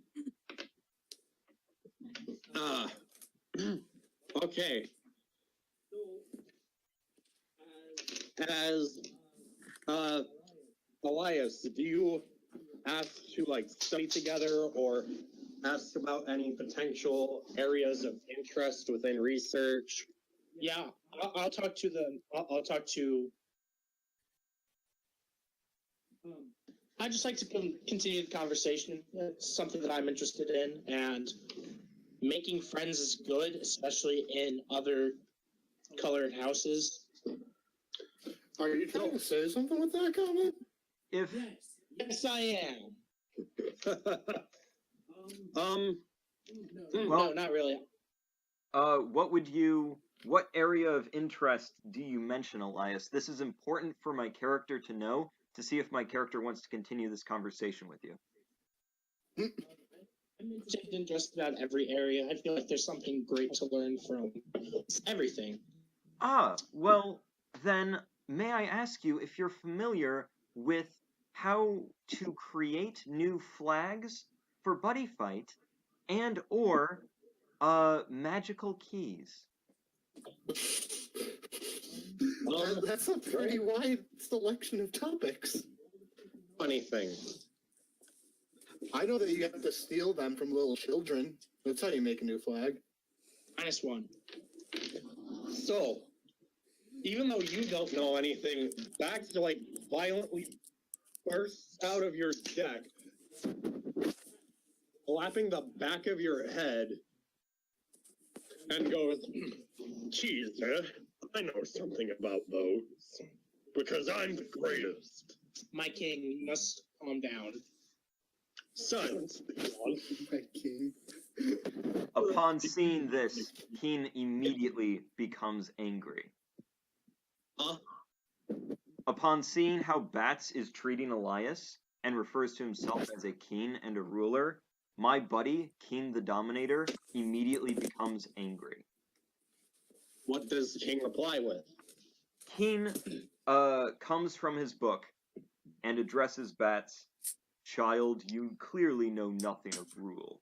Okay. As Elias, do you have to like study together or ask about any potential areas of interest within research? Yeah, I'll talk to the. I'll talk to. I just like to continue the conversation. It's something that I'm interested in, and making friends is good, especially in other colored houses. Are you trying to say something with that comment? If Yes, I am. No, not really. what area of interest do you mention, Elias? This is important for my character to know, to see if my character wants to continue this conversation with you. I'm interested in just about every area. I feel like there's something great to learn from everything. Well, then, may I ask you if you're familiar with how to create new flags for Buddy Fight and or magical keys? That's a pretty wide selection of topics. Funny thing. I know that you have to steal them from little children. That's how you make a new flag. -1. So, even though you don't know anything, Baxter like violently bursts out of your deck, slapping the back of your head, and goes, "Geez, I know something about those, because I'm the greatest." My king, you must calm down. Silence, Beyond. My king. Upon seeing this, Keen immediately becomes angry. Huh? Upon seeing how Bats is treating Elias and refers to himself as a king and a ruler, my buddy, Keen the Dominator, immediately becomes angry. What does the king reply with? Keen comes from his book and addresses Bats. Child, you clearly know nothing of rule.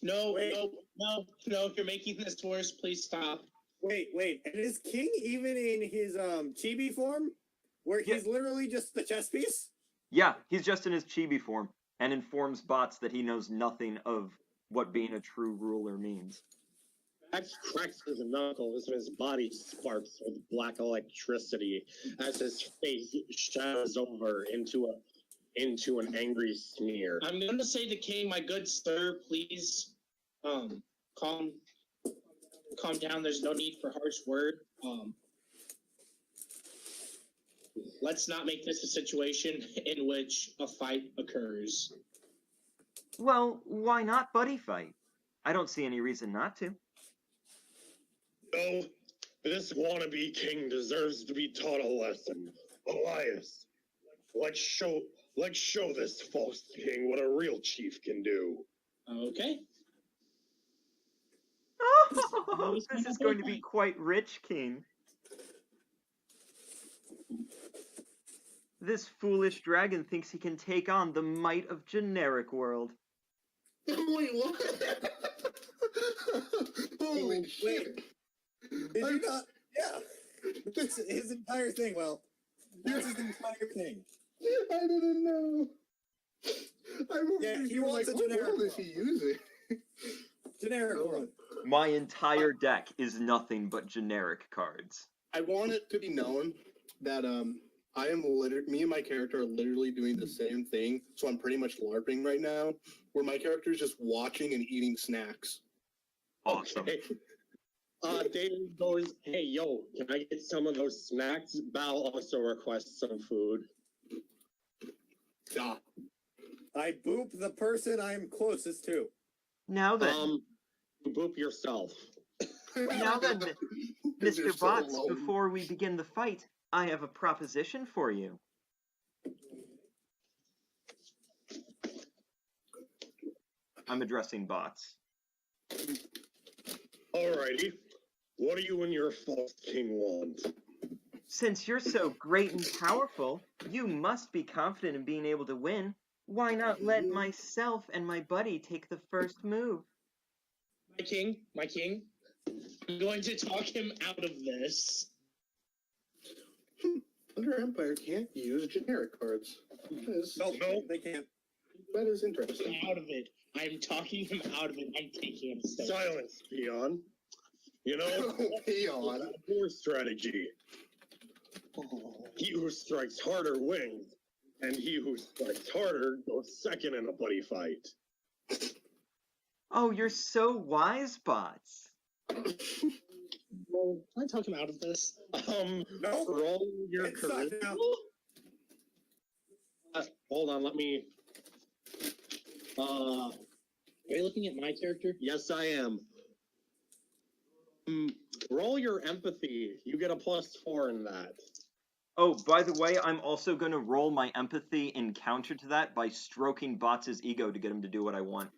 No, you're making this worse. Please stop. Wait, and is King even in his chibi form? Where he's literally just the chess piece? Yeah, he's just in his chibi form and informs Bots that he knows nothing of what being a true ruler means. Max cracks his knuckles and his body sparks with black electricity as his face shadows over into an angry sneer. I'm going to say to King, my good sir, please calm down. There's no need for harsh word. Let's not make this a situation in which a fight occurs. Well, why not Buddy Fight? I don't see any reason not to. No, this wannabe king deserves to be taught a lesson. Elias, let's show this false king what a real chief can do. Okay. Oh, this is going to be quite rich, King. This foolish dragon thinks he can take on the might of generic world. Wait, what? Holy shit. Did you not? Yeah. That's his entire thing, well. That's his entire thing. I didn't know. Yeah, he wants a what generic world is he using? Generic world. My entire deck is nothing but generic cards. I want it to be known that I am me and my character are literally doing the same thing, so I'm pretty much LARPing right now, where my character is just watching and eating snacks. Awesome. Okay. David goes, hey, yo, can I get some of those snacks? Val also requests some food. Ah, I boop the person I'm closest to. Now then, Boop yourself. now then, Because you're Mr. so Bots, alone. before we begin the fight, I have a proposition for you. I'm addressing Bots. Alrighty. What do you and your false king want? Since you're so great and powerful, you must be confident in being able to win. Why not let myself and my buddy take the first move? My king, I'm going to talk him out of this. Under Empire can't use generic cards. No, they can't. That is interesting. Out of it. I'm talking him out of it. I'm taking him step. Silence, peon. You know, Peon. poor strategy. He who strikes harder wins, and he who strikes harder goes second in a buddy fight. Oh, you're so wise, Bots. Well, can I talk him out of this? No. Roll your It's not charisma. now. Hold on, let me. Are you looking at my character? Yes, I am. Roll your empathy. You get a +4 in that. Oh, by the way, I'm also going to roll my empathy in counter to that by stroking Bots' ego to get him to do what I want.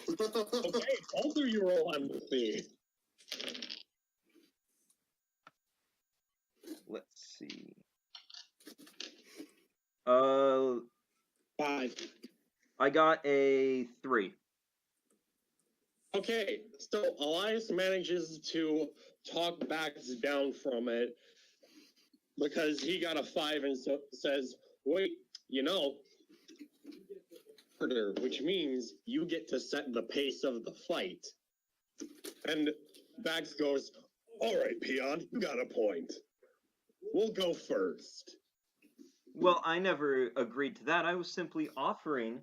Okay, both of you roll empathy. Let's see. 5. I got a 3. Okay, so Elias manages to talk Bax down from it because he got a 5 and so says, wait, you know, which means you get to set the pace of the fight. And Bax goes, all right, peon, you got a point. We'll go first. Well, I never agreed to that. I was simply offering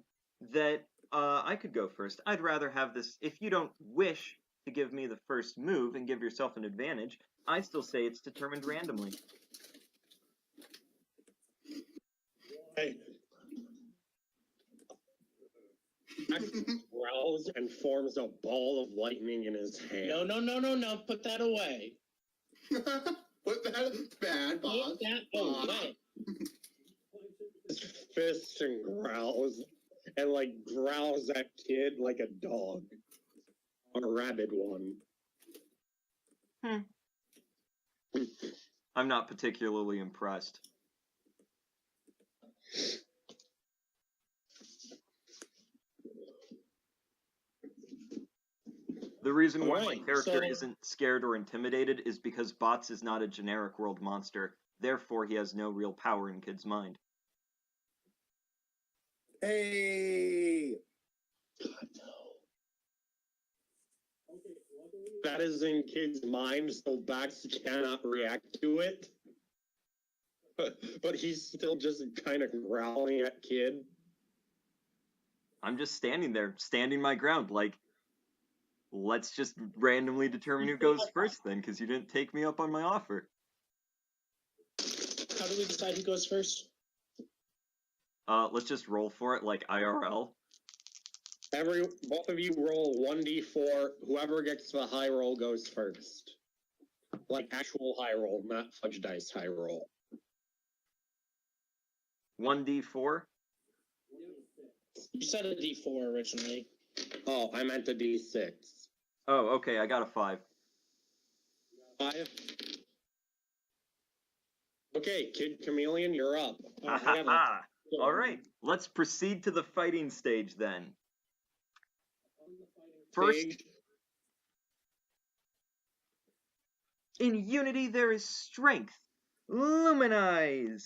that I could go first. I'd rather have this. If you don't wish to give me the first move and give yourself an advantage, I still say it's determined randomly. Hey. Bax growls and forms a ball of lightning in his hand. No. Put that away. Put that bad, boss. Put that away. His fists and growls, and like growls at kid like a dog. A rabid one. I'm not particularly impressed. The reason why my character isn't scared or intimidated is because Bots is not a generic world monster. Therefore, he has no real power in Kid's mind. Hey. God, no. That is in Kid's mind, so Bax cannot react to it. But he's still just kind of growling at Kid. I'm just standing there, standing my ground, like, let's just randomly determine who goes first then, because you didn't take me up on my offer. How do we decide who goes first? Let's just roll for it, like IRL. Both of you roll 1d4. Whoever gets the high roll goes first. Like actual high roll, not fudge dice high roll. 1d4? You said a D4 originally. Oh, I meant a d6. Oh, okay, I got a 5. 5? Okay, Kid Chameleon, you're up. Ha ha ha! Alright, let's proceed to the fighting stage then. First, In unity there is strength. Luminize.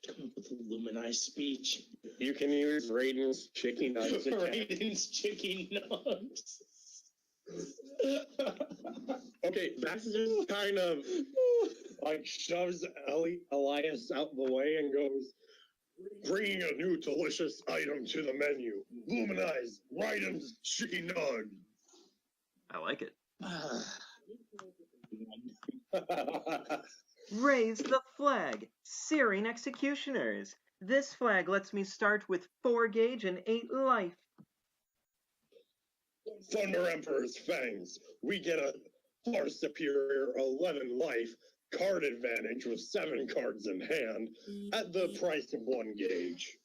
Come up with a luminized speech. You can use Raiden's chicken nuggets attack. Raiden's chicken nugs. Okay, that's just kind of like shoves Elias out the way and goes, bringing a new delicious item to the menu. Luminize Raiden's chicken nug. I like it. Okay, Raise the flag. Searing executioners. This flag lets me start with 4 gauge and 8 life. Thunder Emperor's Fangs. We get a far superior 11 life card advantage with 7 cards in hand at the price of 1 gauge.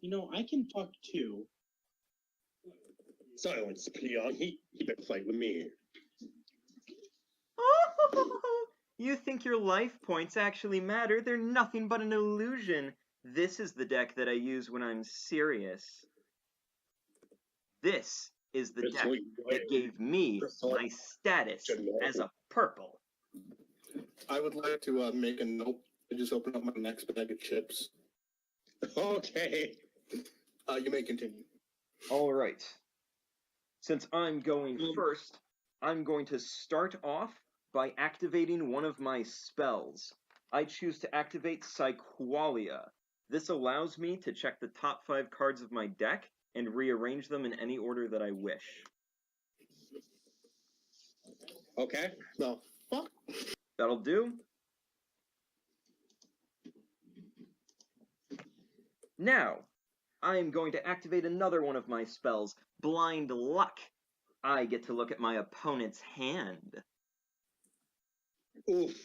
You know, I can talk too. Silence, peon. He better fight with me. You think your life points actually matter? They're nothing but an illusion. This is the deck that I use when I'm serious. This is the deck that gave me my status as a purple. I would like to make a note. I just opened up my next bag of chips. Okay. You may continue. All right. Since I'm going first, I'm going to start off by activating one of my spells. I choose to activate Psyqualia. This allows me to check the top 5 cards of my deck and rearrange them in any order that I wish. Okay. No. Fuck. That'll do. Now, I am going to activate another one of my spells, Blind Luck. I get to look at my opponent's hand. Oof.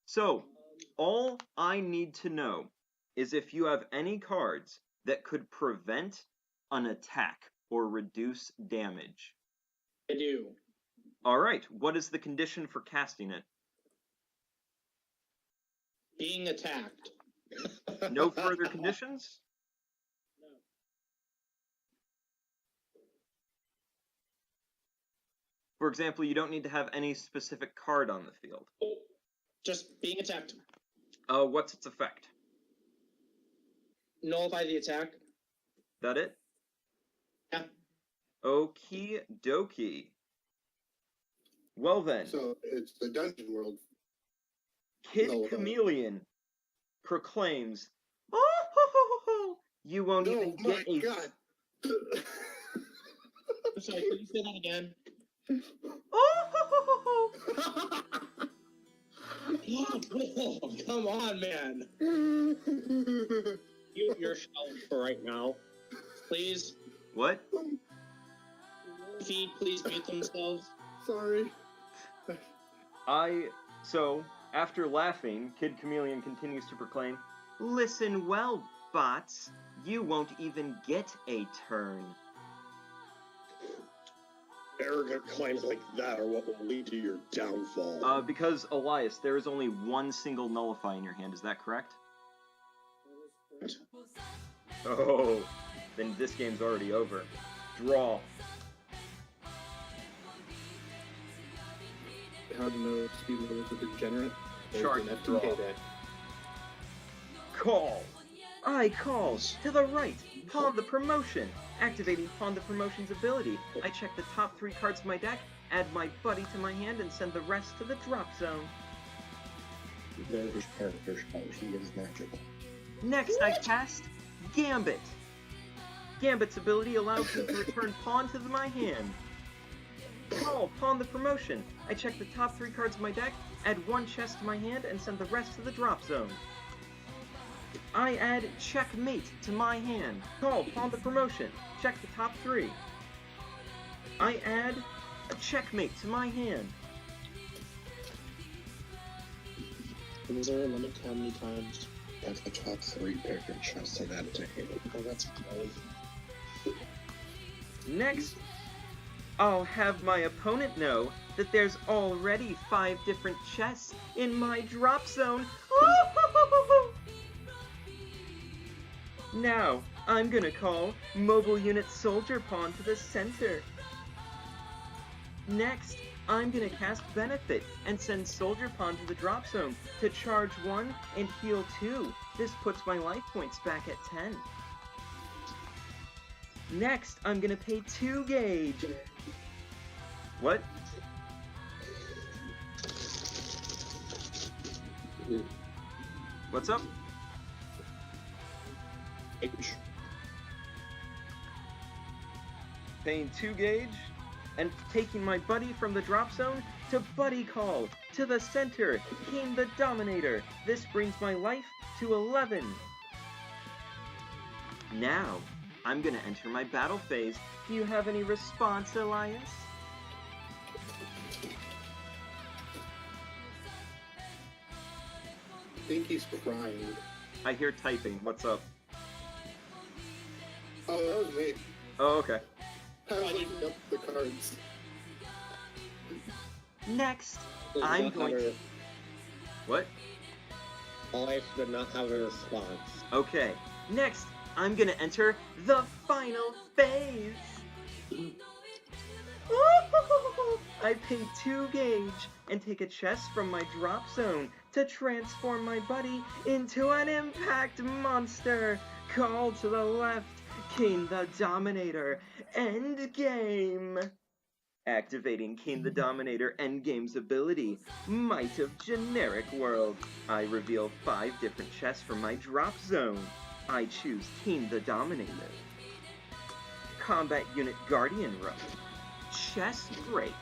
So, all I need to know is if you have any cards that could prevent an attack or reduce damage. I do. Alright, what is the condition for casting it? Being attacked. No further conditions? For example, you don't need to have any specific card on the field. Just being attacked. What's its effect? Nullify the attack. That it? Yeah. Okie dokie. Well then, So it's the dungeon world. Kid No, Chameleon proclaims, "Oh, you won't No, even my get a God. I'm sorry, can you say that again? oh, Oh, come on, man. Mute yourself for right now. Please, What? feed, please mute themselves. Sorry. So, after laughing, Kid Chameleon continues to proclaim, "Listen well, bots. You won't even get a turn." Arrogant claims like that are what will lead to your downfall. Because, Elias, there is only one single nullify in your hand, is that correct? Oh, then this game's already over. Draw. How to know SpeedRobo is a degenerate? Shark There's an draw. FTK deck. Call. I call. To the right. Pawn the promotion. Activating Pawn the Promotion's ability. I check the top 3 cards of my deck, add my buddy to my hand, and send the rest to the drop zone. There's character spell. He is magical. Next, I cast Gambit. Gambit's ability allows me to return pawn to my hand. Call, Pawn the Promotion. I check the top 3 cards of my deck, add 1 chest to my hand, and send the rest to the drop zone. I add Checkmate to my hand. Call, Pawn the Promotion. Check the top 3. I add a Checkmate to my hand. Is there a limit to how many times? That's the top 3 pick and chest and add it to hand. Oh, that's cold. Next, I'll have my opponent know that there's already 5 different chests in my drop zone. Now, I'm gonna call Mobile Unit Soldier Pawn to the center. Next, I'm gonna cast Benefit and send Soldier Pawn to the drop zone to charge 1 and heal 2. This puts my life points back at 10. Next, I'm gonna pay 2 gauge. What? What's up? Paying 2 gauge and taking my buddy from the drop zone to Buddy Call to the center, Keen the Dominator. This brings my life to 11. Now, I'm gonna enter my battle phase. Do you have any response, Elias? I think he's crying. I hear typing. What's up? Oh, that was me. Oh, okay. I was looking up the cards. Next, I'm going to... What? Elias did not have a response. Okay. Next, I'm gonna enter the final phase. I pay 2 gauge and take a chest from my drop zone to transform my buddy into an impact monster. Call to the left, Keen the Dominator, endgame. Activating Keen the Dominator endgame's ability, Might of Generic World. I reveal 5 different chests from my drop zone. I choose Keen the Dominator. Combat Unit Guardian Row. Chest Break.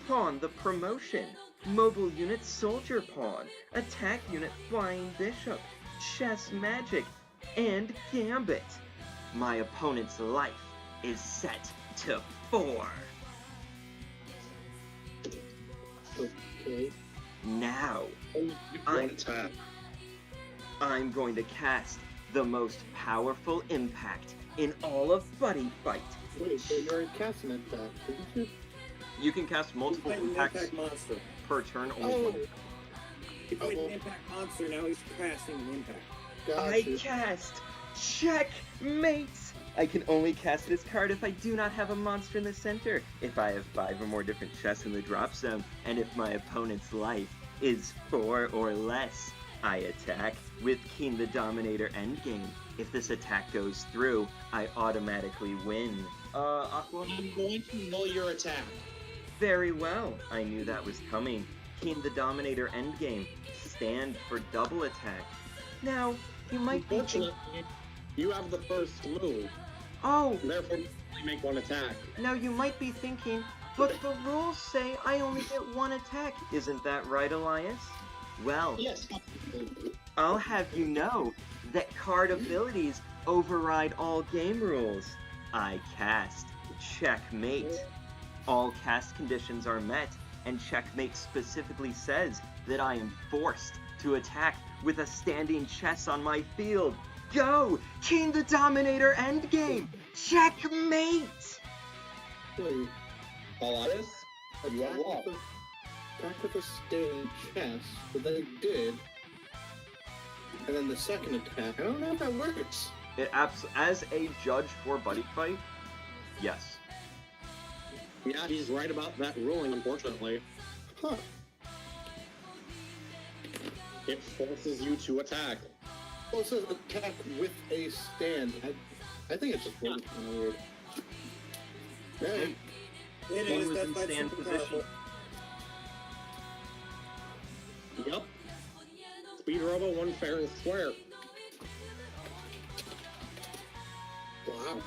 Pawn the Promotion. Mobile Unit Soldier Pawn. Attack Unit Flying Bishop. Chess Magic. And Gambit. My opponent's life is set to 4. Okay. Now, One tap. I'm going to cast the most powerful impact in all of Buddy Fight. Wait, so you already cast an attack, didn't you? You can cast multiple impacts monster. per turn. Oh, He played an impact monster, now he's casting an impact. I gotcha. cast Checkmate! I can only cast this card if I do not have a monster in the center, if I have 5 or more different chests in the drop zone, and if my opponent's life is 4 or less. I attack with Keen the Dominator endgame. If this attack goes through, I automatically win. Aqua? I'm going to null your attack. Very well. I knew that was coming. Keen the Dominator endgame. Stand for double attack. Now, you might be thinking... Unfortunately, you have the first move. Oh, Therefore, you only make 1 attack. now you might be thinking, but the rules say I only get 1 attack. Isn't that right, Elias? Well, Yes. I'll have you know that card abilities override all game rules. I cast Checkmate. All cast conditions are met, and Checkmate specifically says that I am forced to attack with a standing chess on my field. Go! Keen the Dominator endgame! Checkmate! Wait, Elias? You are attack lost. with a, attack with a standing chest, but then it did. And then the second attack, I don't know if that works. It as a judge for Buddy Fight, yes. Yeah, he's right about that ruling, unfortunately. Huh. It forces you to attack. Well, it says attack with a stand. I think it's just really kind of weird. Right. It One is, was that's in why it's stand super position. powerful. Yup. SpeedRobo won fair and square. Wow.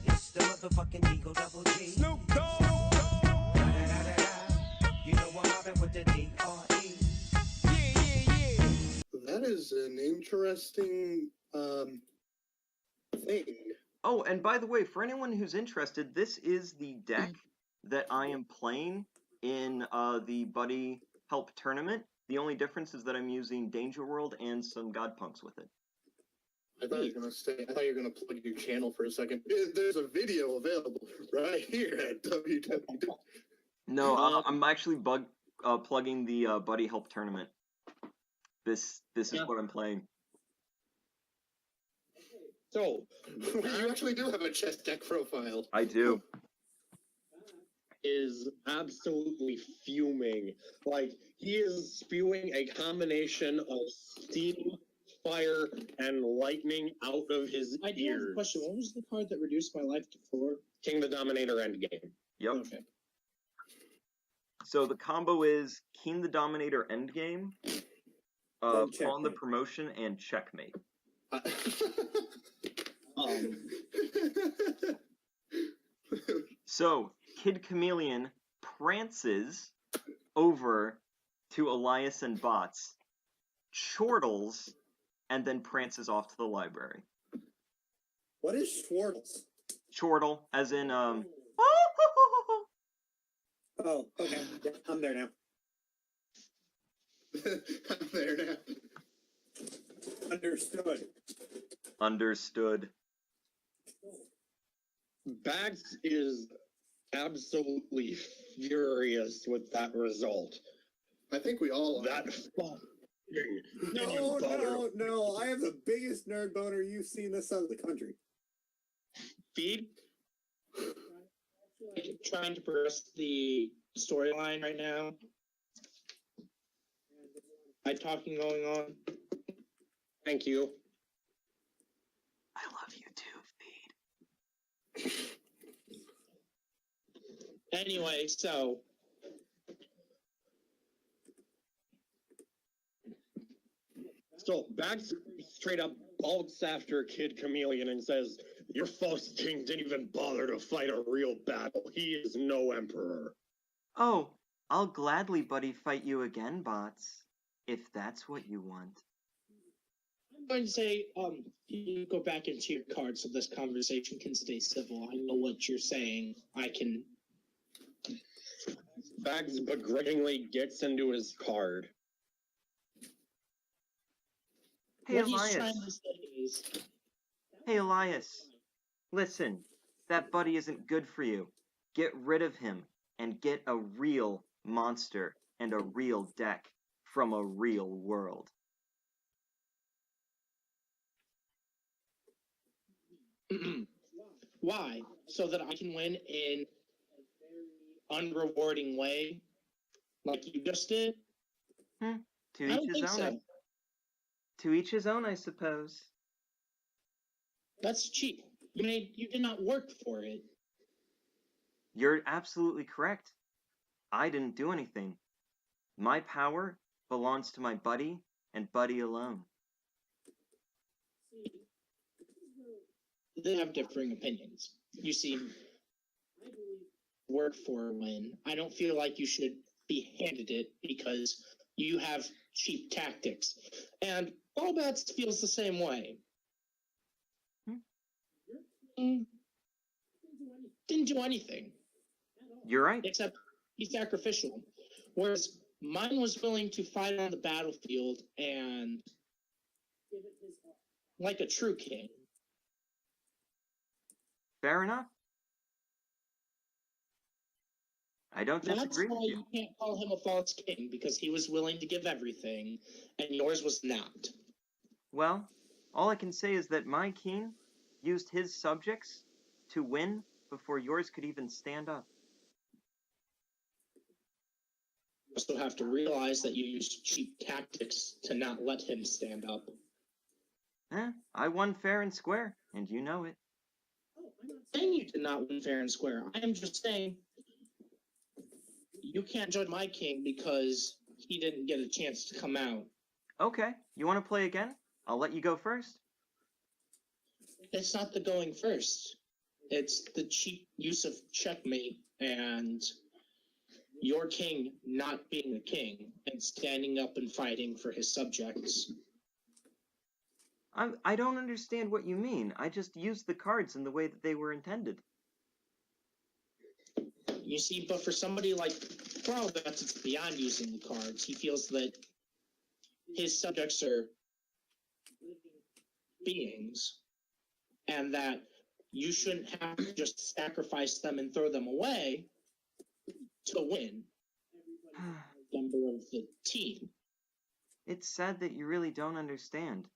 It's the motherfucking Eagle Double G. Snoop Dogg. You know I'm mobbing with the D.R.E. That is an interesting thing. Oh, and by the way, for anyone who's interested, this is the deck that I am playing in the Buddy Help tournament. The only difference is that I'm using Danger World and some God Punks with it. I thought you were gonna say. I thought you were gonna plug your channel for a second. There's a video available right here at www. No, I'm actually plugging the Buddy Help tournament. This is what I'm playing. So, You actually do have a chess deck profile. I do. is absolutely fuming. Like, he is spewing a combination of steam, fire, and lightning out of his I do have a ears. question. What was the card that reduced my life to 4? King the Dominator endgame. Yep. Okay. So the combo is King the Dominator endgame, Then Pawn the checkmate. Promotion, and Checkmate. So Kid Chameleon prances over to Elias and Bots, chortles, and then prances off to the library. What is Schwartz? Chortle, as in Oh, okay. Yeah, I'm there now. I'm there now. Understood. Understood. Bax is absolutely furious with that result. I think we all are. That fucking No, minion butter. no. I have the biggest nerd boner you've seen this side of the country. Feed? Trying to progress the storyline right now. Talking going on. Thank you. I love you too, Feed. Anyway, so Bax straight up bolts after Kid Chameleon and says, "Your false king didn't even bother to fight a real battle. He is no emperor." Oh, I'll gladly buddy fight you again, Bots, if that's what you want. I'm going to say, you go back into your card so this conversation can stay civil. I know what you're saying. I can. Bax begrudgingly gets into his card. Hey, what he's Elias. trying to say is, Hey, Elias. Listen, that buddy isn't good for you. Get rid of him and get a real monster and a real deck from a real world. why? So that I can win in a very unrewarding way, like you just did? To I each don't his think own. so. To each his own, I suppose. That's cheap. You did not work for it. You're absolutely correct. I didn't do anything. My power belongs to my buddy and buddy alone. They have differing opinions. You see, work for a win. I don't feel like you should be handed it because you have cheap tactics. And Ballbats feels the same way. Didn't do anything. You're right. Except he's sacrificial. Whereas mine was willing to fight on the battlefield and like a true king. Fair enough. I don't That's disagree why with you. you can't call him a false king, because he was willing to give everything, and yours was not. Well, all I can say is that my king used his subjects to win before yours could even stand up. You also have to realize that you used cheap tactics to not let him stand up. I won fair and square, and you know it. I'm not saying you did not win fair and square. I am just saying you can't judge my king because he didn't get a chance to come out. Okay, you want to play again? I'll let you go first. It's not the going first. It's the cheap use of checkmate and your king not being a king and standing up and fighting for his subjects. I don't understand what you mean. I just used the cards in the way that they were intended. You see, but for somebody like Ballbats, it's beyond using the cards. He feels that his subjects are beings and that you shouldn't have to just sacrifice them and throw them away to win member of the team. It's sad that you really don't understand.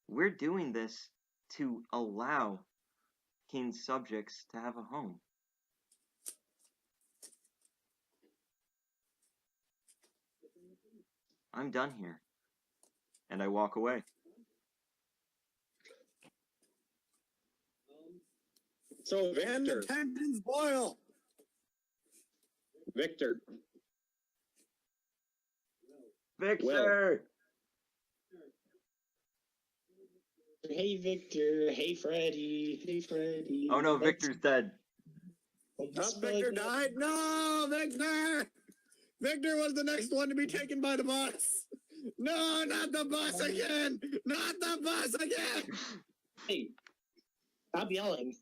We're doing this to allow King's subjects to have a home. I'm done here. And I walk away. So And the Victor, tensions boil. Victor, Victor! Hey Victor, hey Freddy, hey Freddy. Oh no, Victor's dead. Oh, Victor died? No, Victor! Victor was the next one to be taken by the bus. No, not the bus again! Not the bus again! Hey, stop yelling.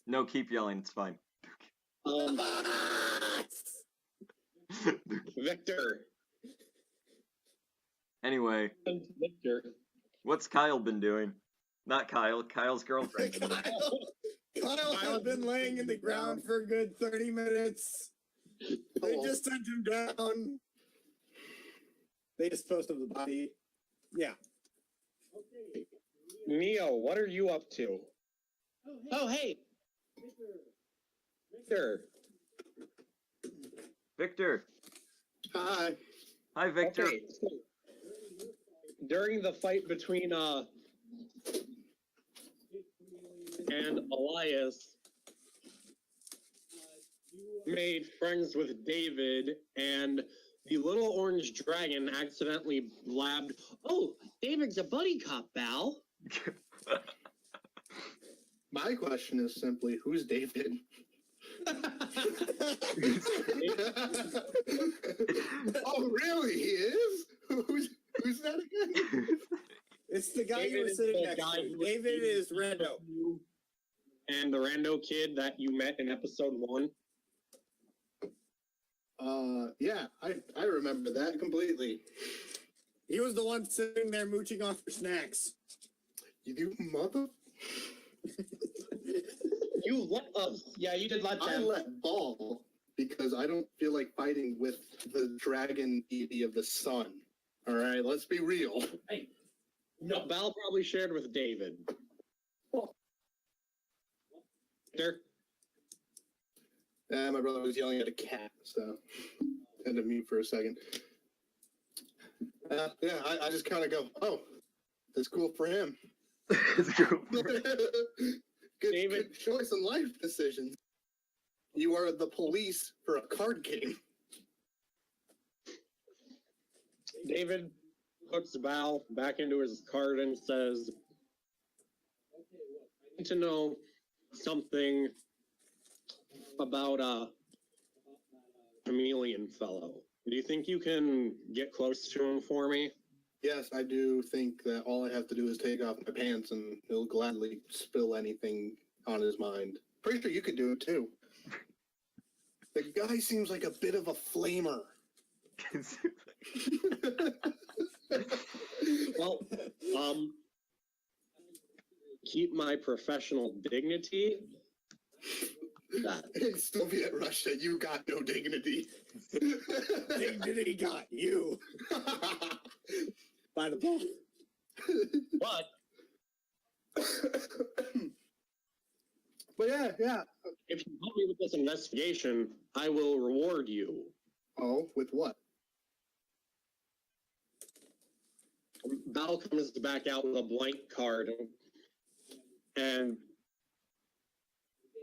No, keep yelling, it's fine. The Um, bus! Victor. Anyway, Victor. what's Kyle been doing? Not Kyle, Kyle's girlfriend. Kyle has been laying in the ground for a good 30 minutes. They just sent him down. They disposed of the body. Yeah. Neo, what are you up to? Oh, hey. Victor. Victor. Hi. Hi, Victor. Okay, so during the fight between and Elias, you made friends with David, and the little orange dragon accidentally blabbed, "Oh, David's a buddy cop, Val." My question is simply, who's David? Oh, really? He is? Who's that again? It's the guy you David were is sitting the next guy to. who was David eating is Rendo. And the Rando kid that you met in episode 1. Yeah, I remember that completely. He was the one sitting there mooching off for snacks. You mother... You let us. Yeah, you did let I them. let ball because I don't feel like fighting with the dragon deity of the sun. All right, let's be real. Hey, no, Val probably shared with David. Victor? My brother was yelling at a cat, so had to mute for a second. Yeah, I just kind of go, oh, that's cool for him. Good, David. good choice in life decisions. You are the police for a card game. David puts Val back into his cart and says, I need to know something about a chameleon fellow. Do you think you can get close to him for me? Yes, I do think that all I have to do is take off my pants and he'll gladly spill anything on his mind. Pretty sure you could do it too. The guy seems like a bit of a flamer. Well, keep my professional dignity. That. In Soviet Russia, you got no dignity. Dignity got you. By the ball. But But yeah. if you help me with this investigation, I will reward you. Oh, with what? Val comes back out with a blank card and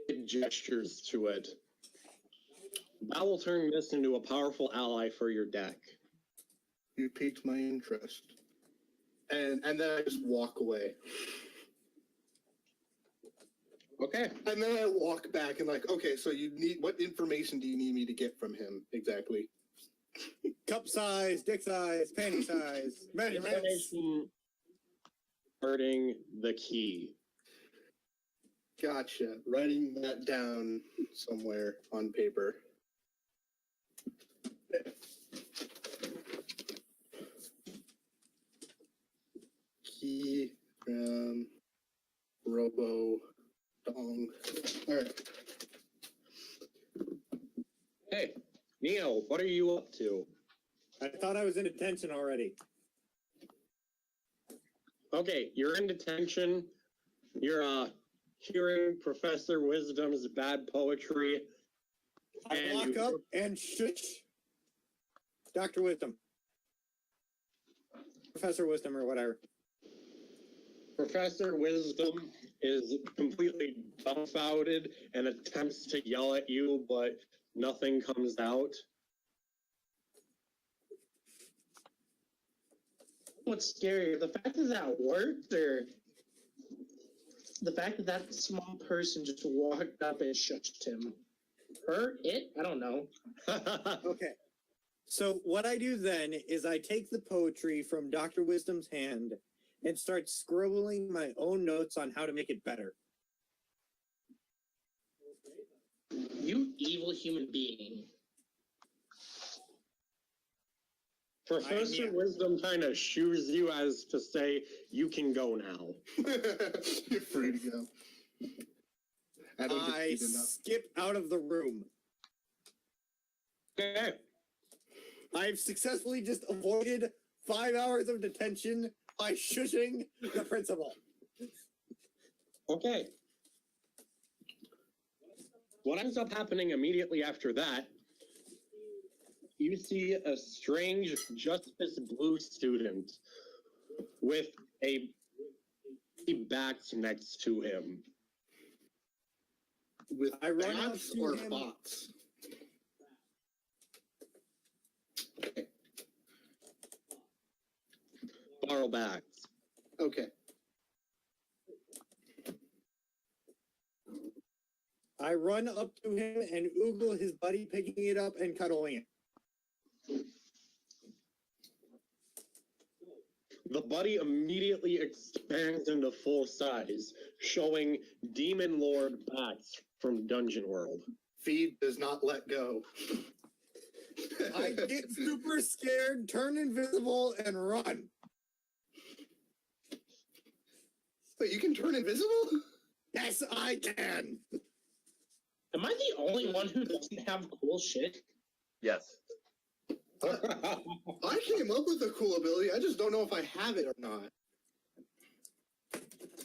it gestures to it. Val will turn this into a powerful ally for your deck. You piqued my interest. And then I just walk away. Okay. And then I walk back and like, okay, so what information do you need me to get from him exactly? Cup size, dick size, panty size, measurements. Information hurting the key. Gotcha. Writing that down somewhere on paper. Key from Robo Dong. All right. Hey, Neo, what are you up to? I thought I was in detention already. Okay, you're in detention. You're hearing Professor Wisdom's bad poetry. I walk up and shush Dr. Wisdom. Professor Wisdom or whatever. Professor Wisdom is completely dumbfounded and attempts to yell at you, but nothing comes out. What's scarier, the fact that that worked, or the fact that that small person just walked up and shushed him? Her? It? I don't know. Okay. So what I do then is I take the poetry from Dr. Wisdom's hand and start scribbling my own notes on how to make it better. You evil human being. Professor Wisdom kind of shoos you as to say, you can go now. You're free to go. I don't get I paid enough. skip out of the room. Okay. I've successfully just avoided 5 hours of detention by shushing the principal. Okay. What ends up happening immediately after that, you see a strange Justice Blue student with a bats next to him. With I run up bats to or him. bots? Borrow bats. Okay. I run up to him and oogle his buddy picking it up and cuddling it. The buddy immediately expands into full size, showing Demon Lord bats from Dungeon World. Feed does not let go. I get super scared, turn invisible, and run. Wait, you can turn invisible? Yes, I can. Am I the only one who doesn't have cool shit? Yes. I came up with a cool ability. I just don't know if I have it or not.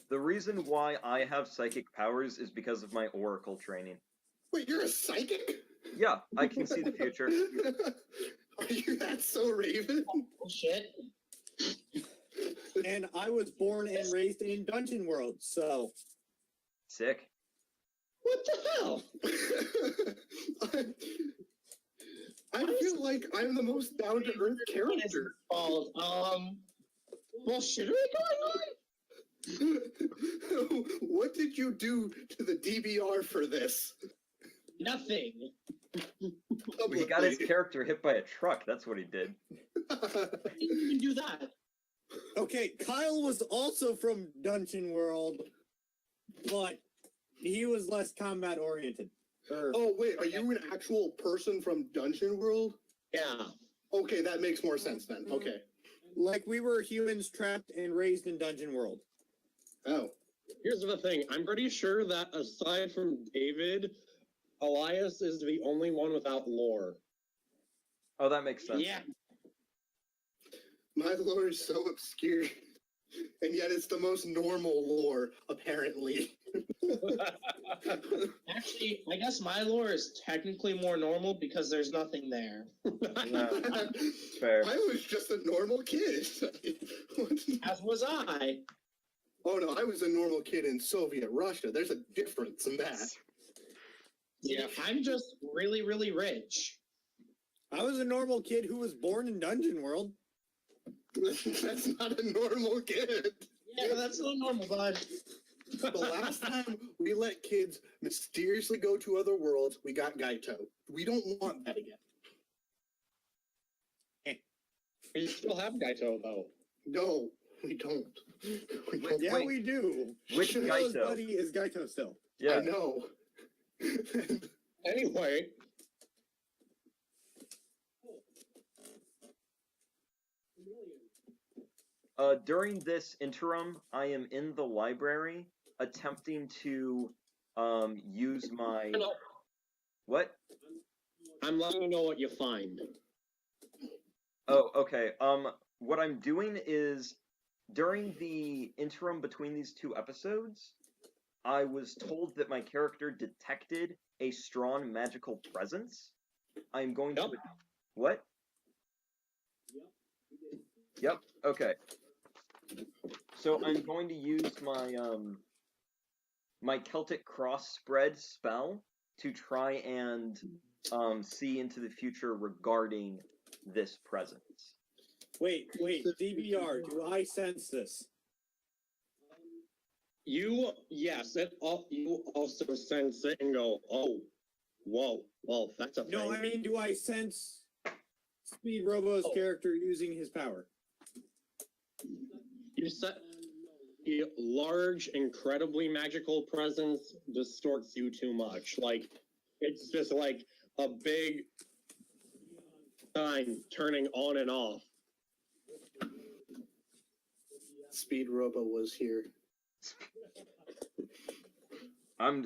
The reason why I have psychic powers is because of my oracle training. Wait, you're a psychic? Yeah, I can see the future. Are you that so Raven? Cool shit. And I was born and raised in Dungeon World, so Sick. What the hell? I feel like I'm the most down-to-earth character. Balls. Well, shit are we going on? What did you do to the DBR for this? Nothing. He got his character hit by a truck. That's what he did. I didn't even do that. okay, Kyle was also from Dungeon World, but he was less combat oriented. Oh, wait, are you an actual person from Dungeon World? Yeah. Okay, that makes more sense then. Okay. Like we were humans trapped and raised in Dungeon World. Oh. Here's the thing. I'm pretty sure that aside from David, Elias is the only one without lore. Oh, that makes sense. Yeah. My lore is so obscure, and yet it's the most normal lore, apparently. Actually, I guess my lore is technically more normal because there's nothing there. Yeah, fair. I was just a normal kid. As was I. Oh no, I was a normal kid in Soviet Russia. There's a difference in that. Yeah, I'm just really, really rich. I was a normal kid who was born in Dungeon World. That's not a normal kid. Yeah, that's not normal, bud. The last time we let kids mysteriously go to other worlds, we got Gaito. We don't want that again. We still have Gaito, though. No, we don't. We don't. Yeah, Wait. we do. Which Shino's Gaito? buddy is Gaito still. Yeah. I know. Anyway, During this interim, I am in the library attempting to use my what? I'm letting you know what you find. Oh, okay. What I'm doing is during the interim between these two episodes, I was told that my character detected a strong magical presence. I'm going to Yep. what? Yep. Okay. So I'm going to use my my Celtic cross spread spell to try and see into the future regarding this presence. Wait, DBR, do I sense this? You also sense it and go, oh, whoa, well, that's a thing. No, I mean, do I sense SpeedRobo's character using his power? You said a large, incredibly magical presence distorts you too much. Like, it's just like a big sign turning on and off. SpeedRobo was here. I'm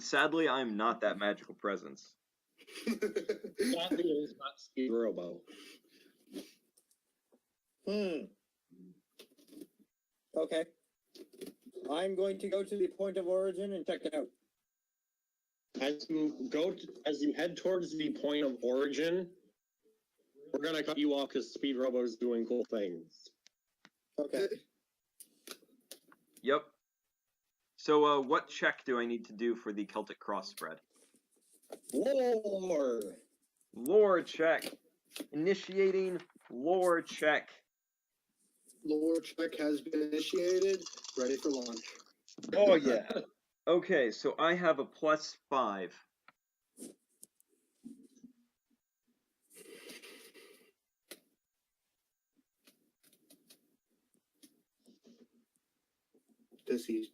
not that magical presence. Sadly, it is not SpeedRobo. Okay. I'm going to go to the point of origin and check it out. As you head towards the point of origin, we're gonna cut you off because SpeedRobo's doing cool things. Okay. Yep. So, what check do I need to do for the Celtic cross spread? Lore! Lore check. Initiating lore check. Lore check has been initiated. Ready for launch. Oh, yeah. Okay, so I have a +5. Does he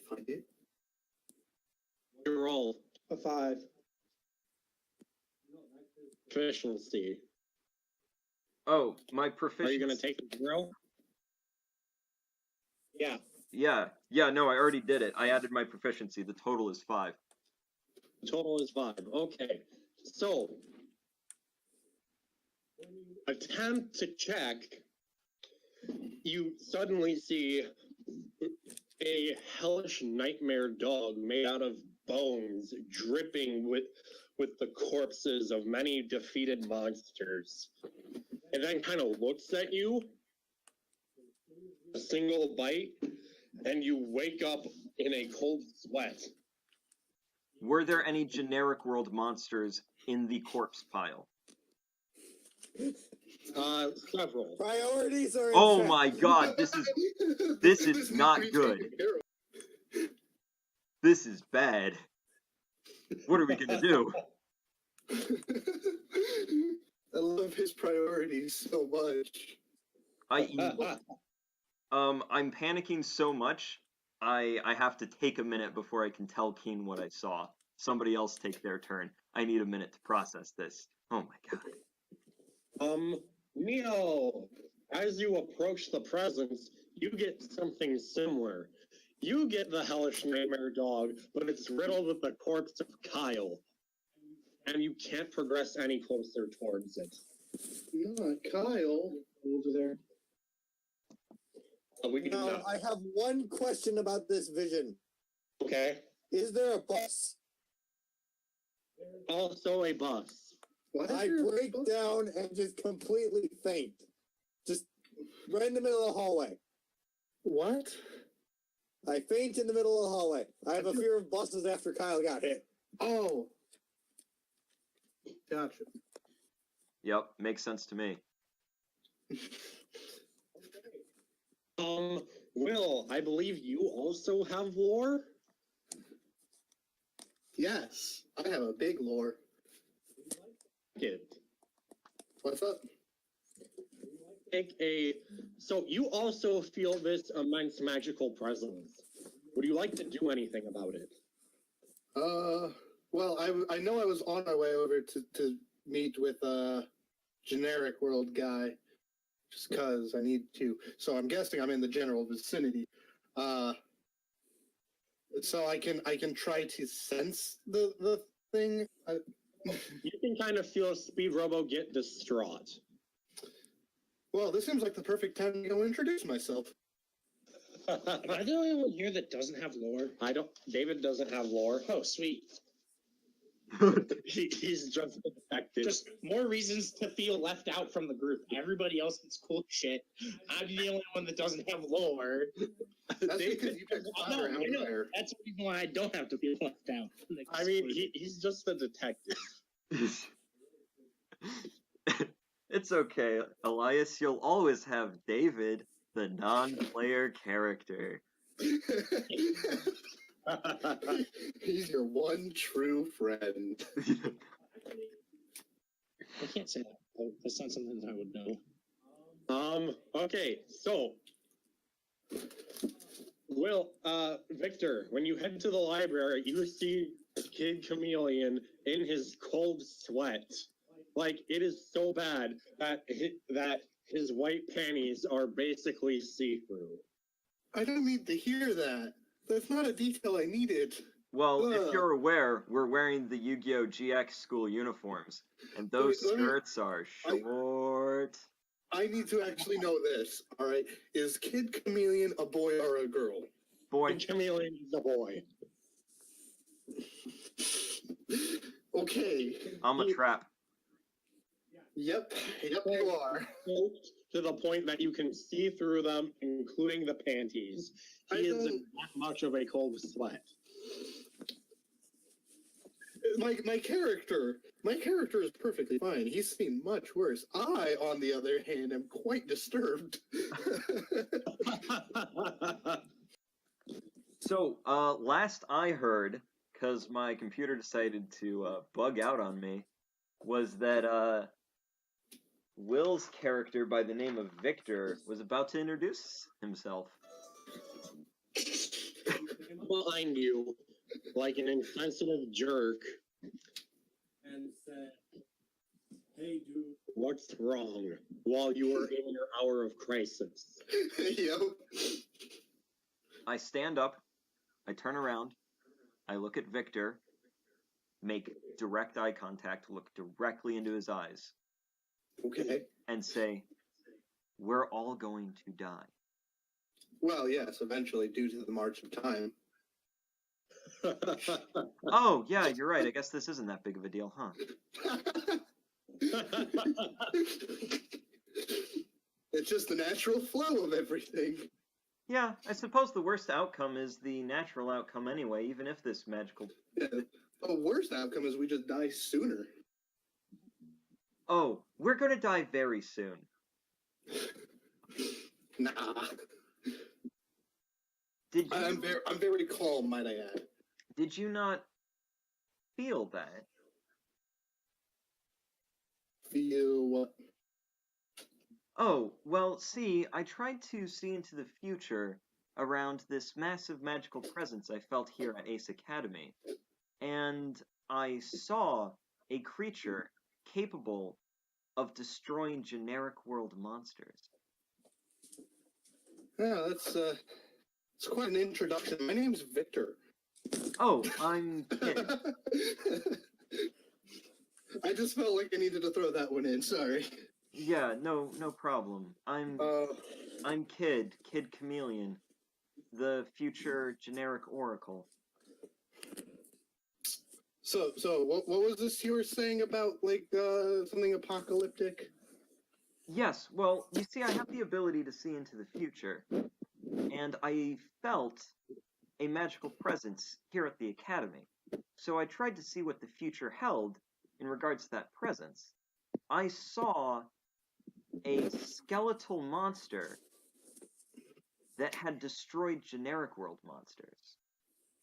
find it? You roll A 5. proficiency. Oh, my Are proficiency. you gonna take the 0? Yeah. Yeah, no, I already did it. I added my proficiency. The total is 5. The total is 5. Okay. So, attempt to check. You suddenly see a hellish nightmare dog made out of bones, dripping with the corpses of many defeated monsters. And then kind of looks at you, a single bite, and you wake up in a cold sweat. Were there any generic world monsters in the corpse pile? Several. Priorities are in Oh check. my god, this is not good. This is bad. What are we gonna do? I love his priorities so much. I'm panicking so much, I have to take a minute before I can tell Keen what I saw. Somebody else take their turn. I need a minute to process this. Oh my god. Neo, as you approach the presence, you get something similar. You get the hellish nightmare dog, but it's riddled with the corpse of Kyle. And you can't progress any closer towards it. Not Kyle. Over there. Now, I have one question about this vision. Okay. Is there a bus? Also a bus. I break down and just completely faint. Just right in the middle of the hallway. What? I faint in the middle of the hallway. I have a fear of buses after Kyle got hit. Oh. Gotcha. Yep, makes sense to me. Will, I believe you also have lore? Yes, I have a big lore. Good. What's up? So you also feel this immense magical presence. Would you like to do anything about it? Well, I know I was on my way over to meet with a generic world guy, just cause I need to. So I'm guessing I'm in the general vicinity. So I can try to sense the thing. You can kind of feel SpeedRobo get distraught. Well, this seems like the perfect time to go introduce myself. Am I the only one here that doesn't have lore? David doesn't have lore. Oh, sweet. He's just a detective. Just more reasons to feel left out from the group. Everybody else is cool shit. I'm the only one that doesn't have lore. That's because you picked I know. Empire. That's the reason why I don't have to feel left out. I mean, he's just a detective. It's okay, Elias. You'll always have David, the non-player character. He's your one true friend. I can't say that. That's not something that I would know. Okay, so Victor, when you head to the library, you see Kid Chameleon in his cold sweat. Like, it is so bad that his white panties are basically see-through. I don't need to hear that. That's not a detail I needed. Well, if Ugh. you're aware, we're wearing the Yu-Gi-Oh! GX school uniforms, and those Let me- skirts are short. I need to actually know this, alright? Is Kid Chameleon a boy or a girl? Boy, Kid Chameleon is a boy. Okay. I'm a trap. Yep, you are. To the point that you can see through them, including the panties. He I is don't- in that much of a cold sweat. My character is perfectly fine. He's seen much worse. I, on the other hand, am quite disturbed. So, last I heard, because my computer decided to bug out on me, was that Will's character by the name of Victor was about to introduce himself. Behind you, like an insensitive jerk. And said, "Hey, dude." What's wrong? While you are in your hour of crisis. Yo. I stand up, I turn around, I look at Victor, make direct eye contact, look directly into his eyes, Okay. and say, "We're all going to die." Well, yes, eventually, due to the march of time. Oh, yeah, you're right. I guess this isn't that big of a deal, huh? It's just the natural flow of everything. Yeah, I suppose the worst outcome is the natural outcome anyway, even if this magical... Yeah. The worst outcome is we just die sooner. Oh, we're gonna die very soon. Nah. Did you, I'm very calm, might I add. did you not feel that? Feel what? Oh, well, see, I tried to see into the future around this massive magical presence I felt here at Ace Academy, and I saw a creature capable of destroying generic world monsters. Yeah, it's quite an introduction. My name's Victor. Oh, I'm Kid. I just felt like I needed to throw that one in. Sorry. Yeah, no problem. I'm Kid Chameleon, the future generic oracle. So what was this you were saying about like something apocalyptic? Yes, well, you see, I have the ability to see into the future, and I felt a magical presence here at the Academy. So I tried to see what the future held in regards to that presence. I saw a skeletal monster that had destroyed generic world monsters.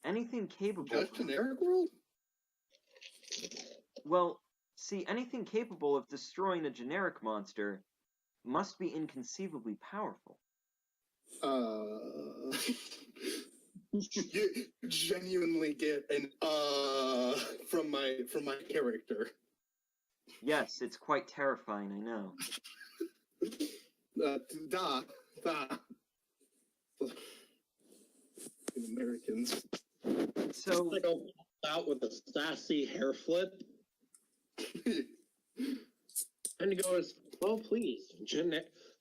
Anything capable... Just generic world? Well, see, anything capable of destroying a generic monster must be inconceivably powerful. You genuinely get an from my character. Yes, it's quite terrifying, I know. Da. Americans. So, Like a out with a sassy hair flip. And he goes, "Oh, please,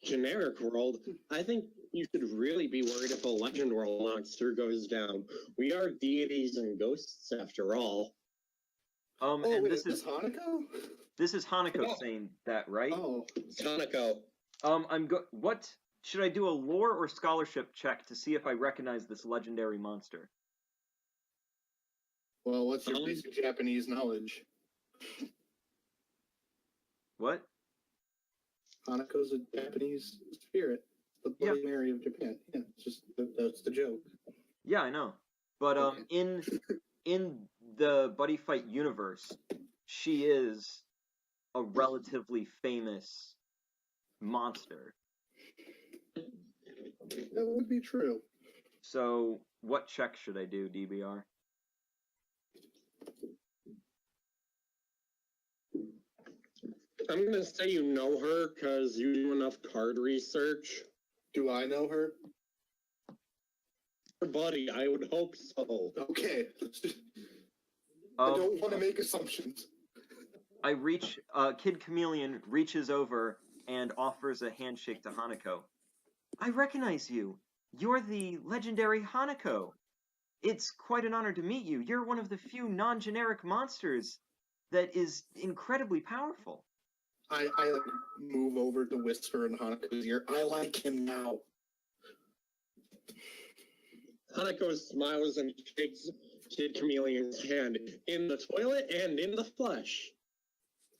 generic world. I think you should really be worried if a legend world monster goes down. We are deities and ghosts, after all." And wait, this is is Hanako? this is Hanako Oh. saying that, right? Oh, It's Hanako. What should I do, a lore or scholarship check to see if I recognize this legendary monster? well, what's your basic Japanese knowledge? What? Hanako's a Japanese spirit, the Bloody Mary of Japan. Yeah, it's just that's the joke. Yeah, I know. But in the Buddy Fight universe, she is a relatively famous monster. That would be true. So, what check should I do, DBR? I'm gonna say you know her because you do enough card research. Do I know her? Buddy, I would hope so. Okay. I don't want to make assumptions. Kid Chameleon reaches over and offers a handshake to Hanako. I recognize you. You're the legendary Hanako. It's quite an honor to meet you. You're one of the few non-generic monsters that is incredibly powerful. I like move over to whisper in Hanako's ear. I like him now. Hanako smiles and shakes Kid Chameleon's hand in the toilet and in the flesh.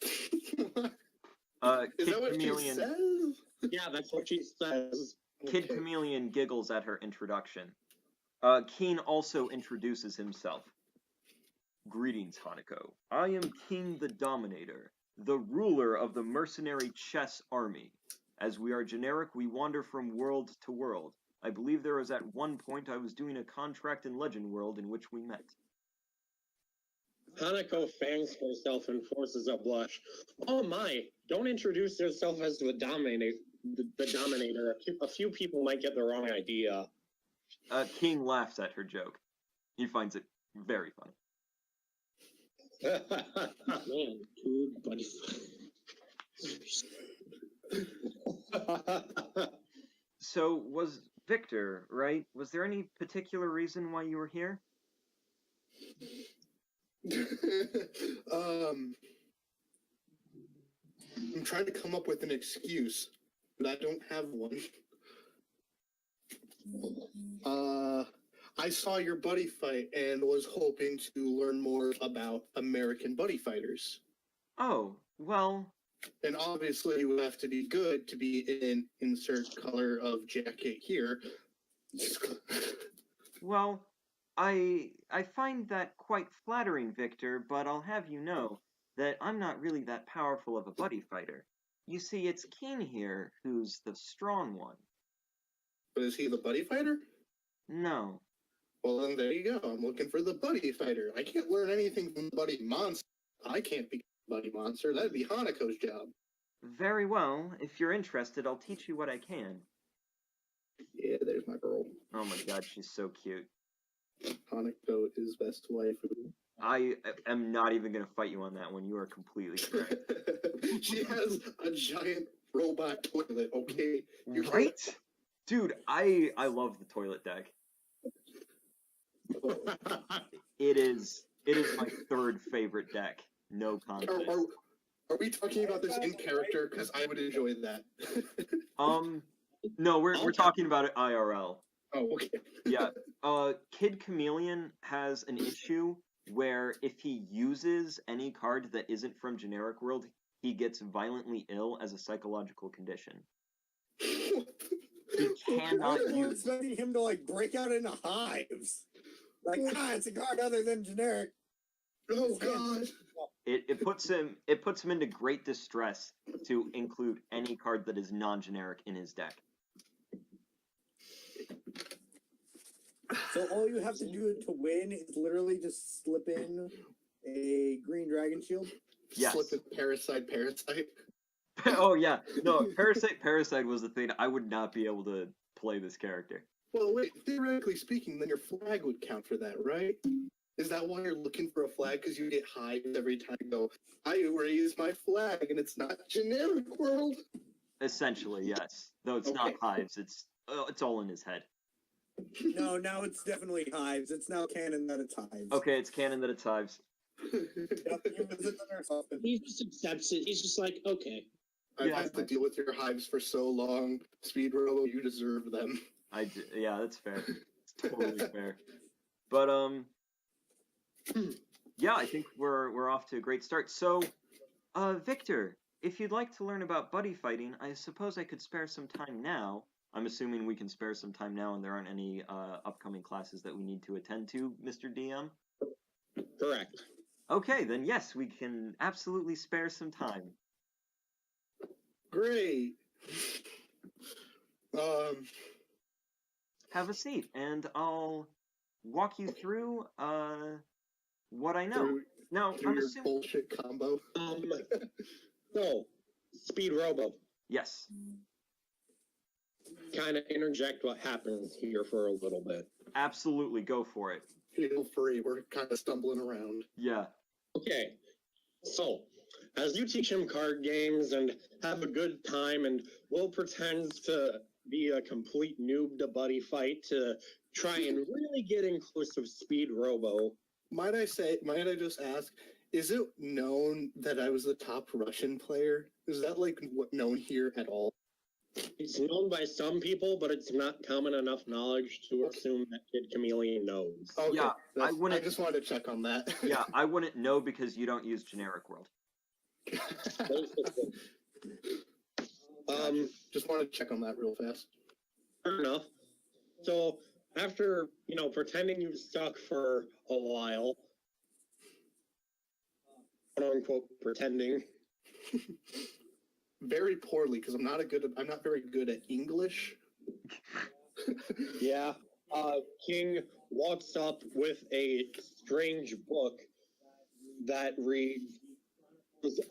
Is Kid that what Chameleon, she says? Yeah, that's what she says. Kid Okay. Chameleon giggles at her introduction. Keen also introduces himself. Greetings, Hanako. I am King the Dominator, the ruler of the mercenary chess army. As we are generic, we wander from world to world. I believe there was at one point I was doing a contract in Legend World in which we met. Hanako fangs herself and forces a blush. Oh my, don't introduce yourself as the Dominator. The Dominator. A few people might get the wrong idea. King laughs at her joke. He finds it very funny. Man, dude, buddy. So, was Victor, right? Was there any particular reason why you were here? I'm trying to come up with an excuse, but I don't have one. I saw your buddy fight and was hoping to learn more about American buddy fighters. Oh, well, And obviously, you have to be good to be in insert color of jacket here. well, I find that quite flattering, Victor, but I'll have you know that I'm not really that powerful of a buddy fighter. You see, it's Keen here who's the strong one. But is he the buddy fighter? No. Well, then there you go. I'm looking for the buddy fighter. I can't learn anything from the buddy monster. I can't be buddy monster. That'd be Hanako's job. Very well. If you're interested, I'll teach you what I can. Yeah, there's my girl. Oh my god, she's so cute. Hanako is best waifu. I am not even going to fight you on that one. You are completely correct. She has a giant robot toilet, okay? You can't- Right? Dude, I love the toilet deck. It is my third favorite deck. No contest. Are we talking about this in character? Because I would enjoy that. No, we're talking about it IRL. Oh, okay. Yeah. Kid Chameleon has an issue where if he uses any card that isn't from Generic World, he gets violently ill as a psychological condition. He cannot I'm use. expecting him to like break out into hives. Like, it's a card other than generic. Oh god. It puts him into great distress to include any card that is non-generic in his deck. So all you have to do to win is literally just slip in a green dragon shield. Yes. Slip it parasite. Oh yeah, no, Parasite was the thing. I would not be able to play this character. Well, wait, theoretically speaking, then your flag would count for that, right? Is that why you're looking for a flag? Because you get hives every time you go, I raise my flag, and it's not Generic World. Essentially, yes. Though it's not hives, it's all in his head. No, now it's definitely hives. It's now canon that it's hives. Okay, it's canon that it's hives. Yep, you visit the nurse often. He just accepts it. He's just like, okay. I've Yeah. had to deal with your hives for so long. SpeedRobo, you deserve them. Yeah, that's fair. It's totally fair. But yeah, I think we're off to a great start. So, Victor, if you'd like to learn about buddy fighting, I suppose I could spare some time now. I'm assuming we can spare some time now, and there aren't any upcoming classes that we need to attend to, Mr. DM. Correct. Okay, then yes, we can absolutely spare some time. Great. Have a seat, and I'll walk you through what I know. Now, Through I'm your assuming. bullshit combo. So, SpeedRobo, Yes. kind of interject what happens here for a little bit. Absolutely, go for it. Feel free. We're kind of stumbling around. Yeah. Okay, so as you teach him card games and have a good time, and Will pretends to be a complete noob to buddy fight to try and really get in close of SpeedRobo. Might I just ask, is it known that I was the top Russian player? Is that known here at all? It's known by some people, but it's not common enough knowledge to assume that Kid Chameleon knows. Okay, Yeah, I I wouldn't. just wanted to check on that. Yeah, I wouldn't know because you don't use generic world. Just wanted to check on that real fast. Fair enough. So after, pretending you suck for a while, quote unquote pretending, Very poorly, because I'm not very good at English. yeah, King walks up with a strange book that reads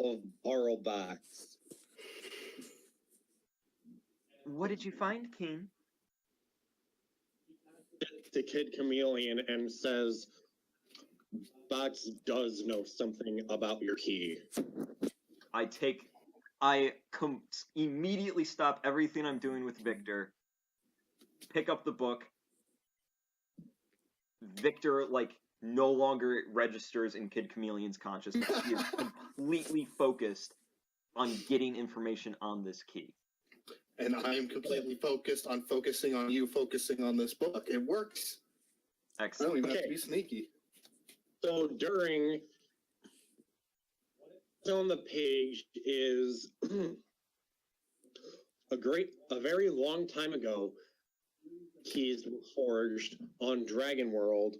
of Borrowbacks. What did you find, King? The Kid Chameleon and says, Box does know something about your key. I immediately stop everything I'm doing with Victor, pick up the book. Victor, no longer registers in Kid Chameleon's consciousness. He is completely focused on getting information on this key. And I am completely focused on focusing on you, focusing on this book. It works. I Excellent. don't even have Okay. to be sneaky. So on the page is a very long time ago, keys were forged on Dragon World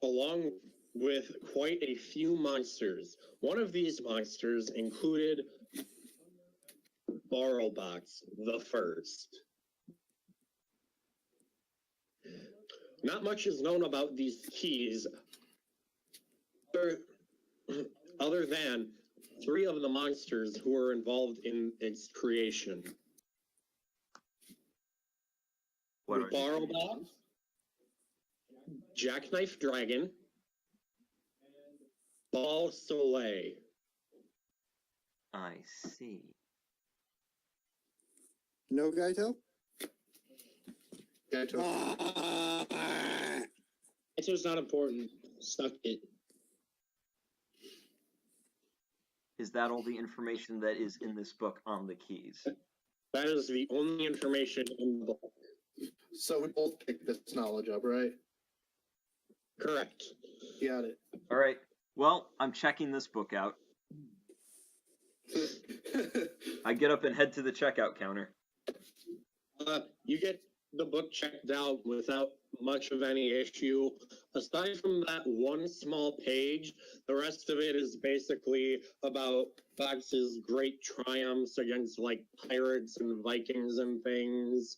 along with quite a few monsters. One of these monsters included Borrowbox the First. Not much is known about these keys other than 3 of the monsters who were involved in its creation. What are these? Borrowbox, Jackknife Dragon, Ball Soleil. I see. No, Gaito? It's just not important. Suck it. Is that all the information that is in this book on the keys? That is the only information in the book. So we both picked this knowledge up, right? Correct. Got it. All right. Well, I'm checking this book out. I get up and head to the checkout counter. You get the book checked out without much of any issue. Aside from that one small page, the rest of it is basically about Fox's great triumphs against pirates and Vikings and things.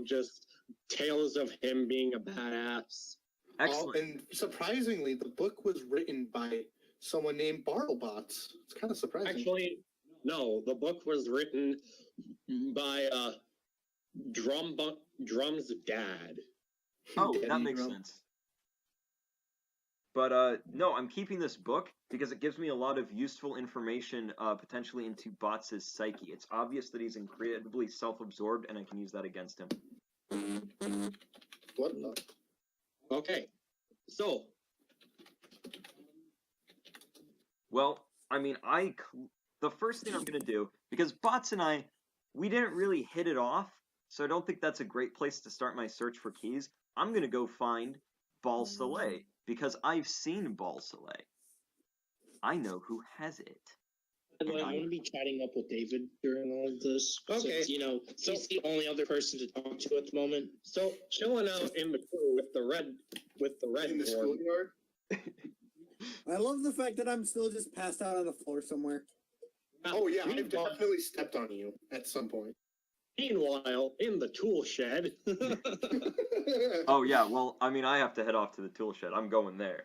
Just tales of him being a badass. Excellent. And surprisingly, the book was written by someone named Bartlebots. It's kind of surprising. Actually, no, the book was written by Drum's dad. Oh, Daddy that makes Drum. sense. But no, I'm keeping this book because it gives me a lot of useful information potentially into Bots' psyche. It's obvious that he's incredibly self-absorbed, and I can use that against him. What the? Okay, So, Well, I mean, the first thing I'm gonna do, because Bots and I, we didn't really hit it off, so I don't think that's a great place to start my search for keys. I'm gonna go find Bal Soleil because I've seen Bal Soleil. I know who has it. By the way, I'm going to be chatting up with David during all of this. Okay. Since, he's the only other person to talk to at the moment. so chilling out in the crew with the red In the dwarf. schoolyard? I love the fact that I'm still just passed out on the floor somewhere. Oh yeah, I've definitely stepped on you at some point. Meanwhile, in the tool shed. Oh yeah, well, I mean, I have to head off to the tool shed. I'm going there.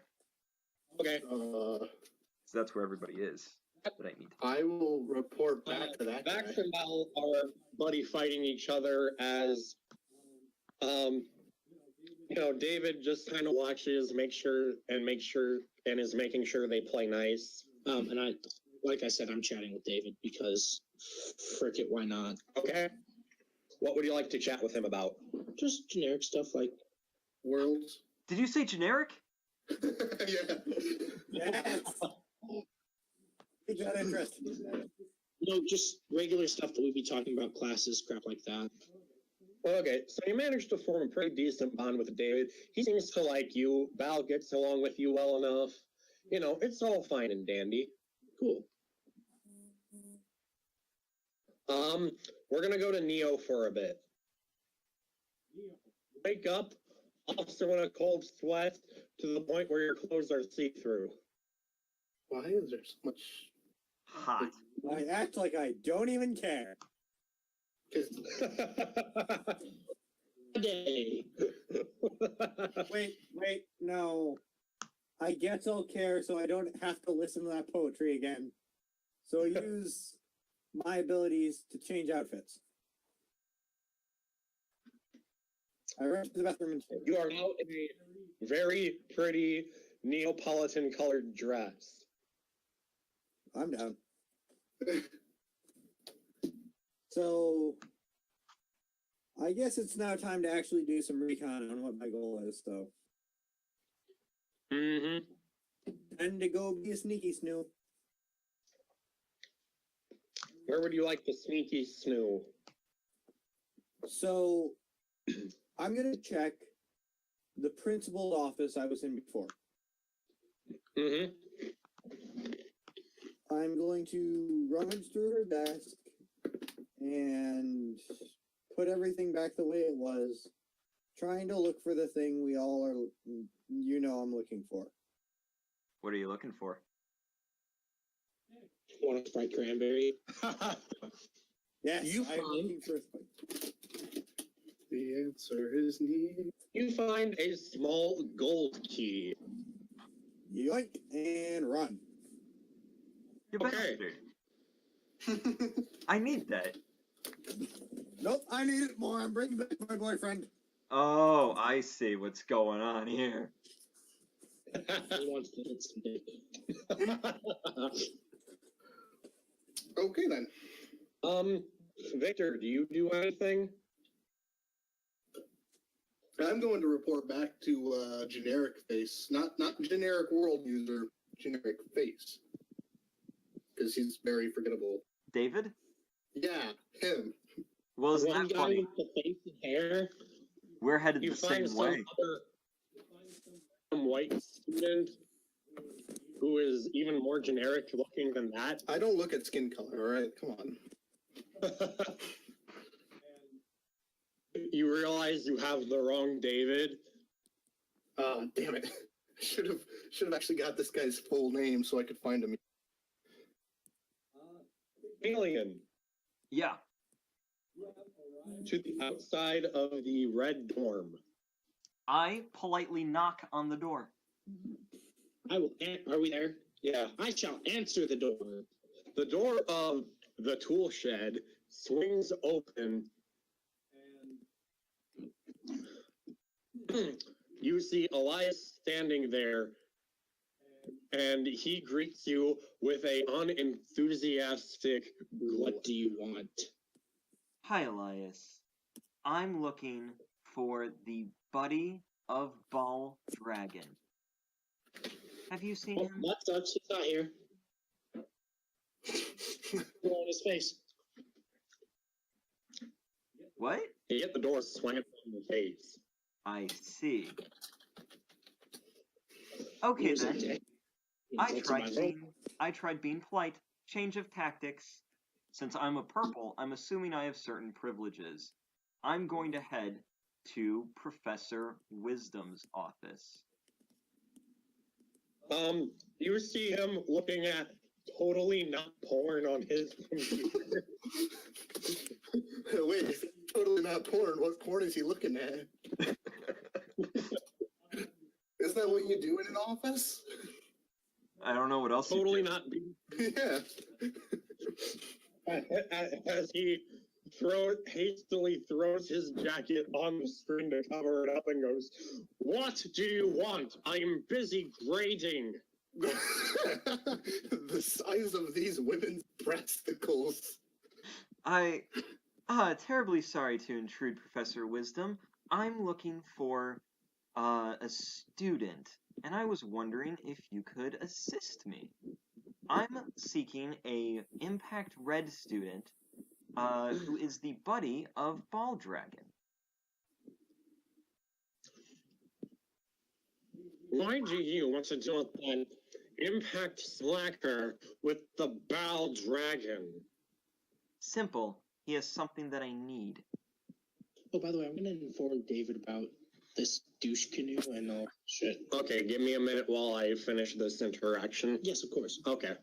Okay. So that's where everybody is. That I need. I will report back to that Max guy. and Mel are buddy fighting each other as, David just kind of watches, and is making sure they play nice. And like I said, I'm chatting with David because frick it, why not? Okay. What would you like to chat with him about? Just generic stuff like Worlds. Did you say generic? Yeah. Yes. He got interested in that. just regular stuff that we'd be talking about, classes, crap like that. Okay, so you managed to form a pretty decent bond with David. He seems to like you. Val gets along with you well enough. It's all fine and dandy. Cool. We're gonna go to Neo for a bit. Wake up, also in a cold sweat, to the point where your clothes are see-through. Why is there so much? Hot. I act like I don't even care. Day. Wait, no. I guess I'll care so I don't have to listen to that poetry again. So use my abilities to change outfits. I rushed to the bathroom and changed. You are now in a very pretty Neapolitan colored dress. I'm down. So, I guess it's now time to actually do some recon on what my goal is, so. Mm-hmm. And to go be a sneaky snoo. Where would you like the sneaky snoo? So, I'm going to check the principal's office I was in before. Mm-hmm. I'm going to rummage through her desk and put everything back the way it was, trying to look for the thing we all are, I'm looking for. What are you looking for? Want a Sprite cranberry? Yes, You I'm find- looking for a The answer is need. You find a small gold key. yoink and run. You Okay. bastard. I need that. Nope, I need it more. I'm bringing back my boyfriend. Oh, I see what's going on here. He wants to hit some dick. Okay then. Victor, do you do anything? I'm going to report back to generic face, not generic world user, generic face, because he's very forgettable. David? Yeah, him. Well, isn't One that guy funny? with the face and hair. We're headed You the find same way. some white student who is even more generic looking than that. I don't look at skin color. All right, come on. You realize you have the wrong David. Damn it! Should have actually got this guy's full name so I could find him. Alien. Yeah. To the outside of the red dorm. I politely knock on the door. Are we there? Yeah. I shall answer the door. The door of the tool shed swings open. And you see Elias standing there, and he greets you with a unenthusiastic, What do you want? Hi, Elias. I'm looking for the Buddy of Ball Dragon. Have you seen Oh, him? that sucks. He's not here. Blow in his face. What? He hit the door slammed in the face. I see. Okay He was a then. dick. He I insulted tried my being polite. Change of tactics. Since I'm a purple, I'm assuming I have certain privileges. I'm going to head to Professor Wisdom's office. You see him looking at totally not porn on his computer. Wait, if it's totally not porn, what porn is he looking at? Isn't that what you do in an office? I don't know what else. Totally you do. not. Yeah. As he hastily throws his jacket on the screen to cover it up and goes, "What do you want? I'm busy grading." The size of these women's breasticles. Terribly sorry to intrude, Professor Wisdom. I'm looking for a student, and I was wondering if you could assist me. I'm seeking a Impact Red student who is the buddy of Ball Dragon. Why do you want to do an Impact Slacker with the Ball Dragon? Simple. He has something that I need. Oh, by the way, I'm gonna inform David about this douche canoe and all shit. Okay, give me a minute while I finish this interaction. Yes, of course. Okay,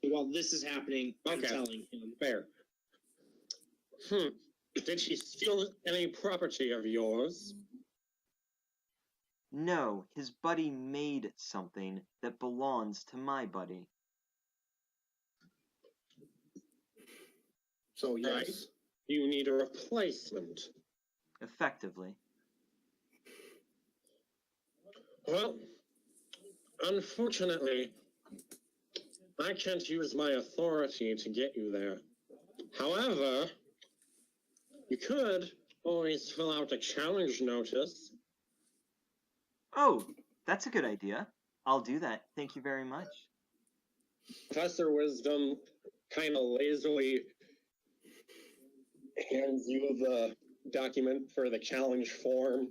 While this is happening, I'm Okay. telling him. fair. Did she steal any property of yours? No, his buddy made something that belongs to my buddy. So, yes. Right. You need a replacement. Effectively. Well, unfortunately, I can't use my authority to get you there. However, you could always fill out a challenge notice. Oh, that's a good idea. I'll do that. Thank you very much. Professor Wisdom kind of lazily hands you the document for the challenge form.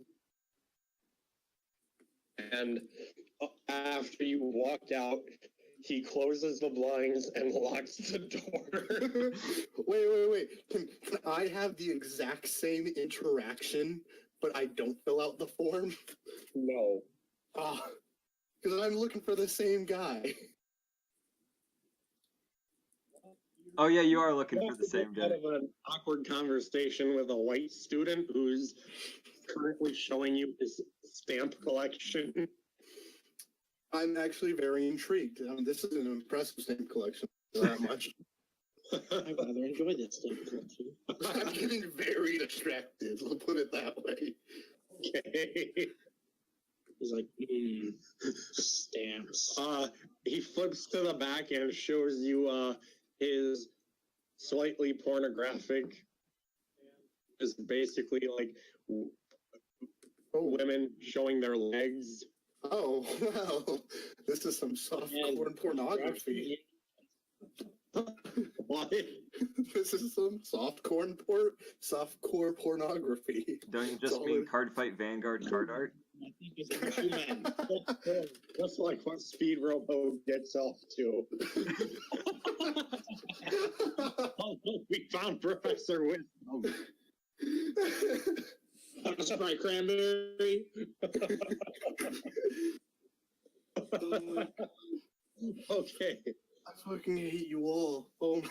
And after you walk out, he closes the blinds and locks the door. Wait. Can I have the exact same interaction, but I don't fill out the form? No. Ah, because I'm looking for the same guy. Oh yeah, you are looking for the same Out guy. of an awkward conversation with a white student who's currently showing you his stamp collection. I'm actually very intrigued. This is an impressive stamp collection. That much. I'd rather enjoy this thing. I'm getting very distracted. We'll put it that way. Okay. He's like, stamps. He flips to the back and shows you his slightly pornographic, is basically like women showing their legs. Oh, wow. This is some softcore pornography. What? This is some softcore pornography. Don't you just Solid. mean Card Fight Vanguard card art? I think it's two men. Just like what SpeedRobo gets off to. Oh, we found Professor Wisdom. Sprite cranberry. Okay. I fucking hate you all. Oh.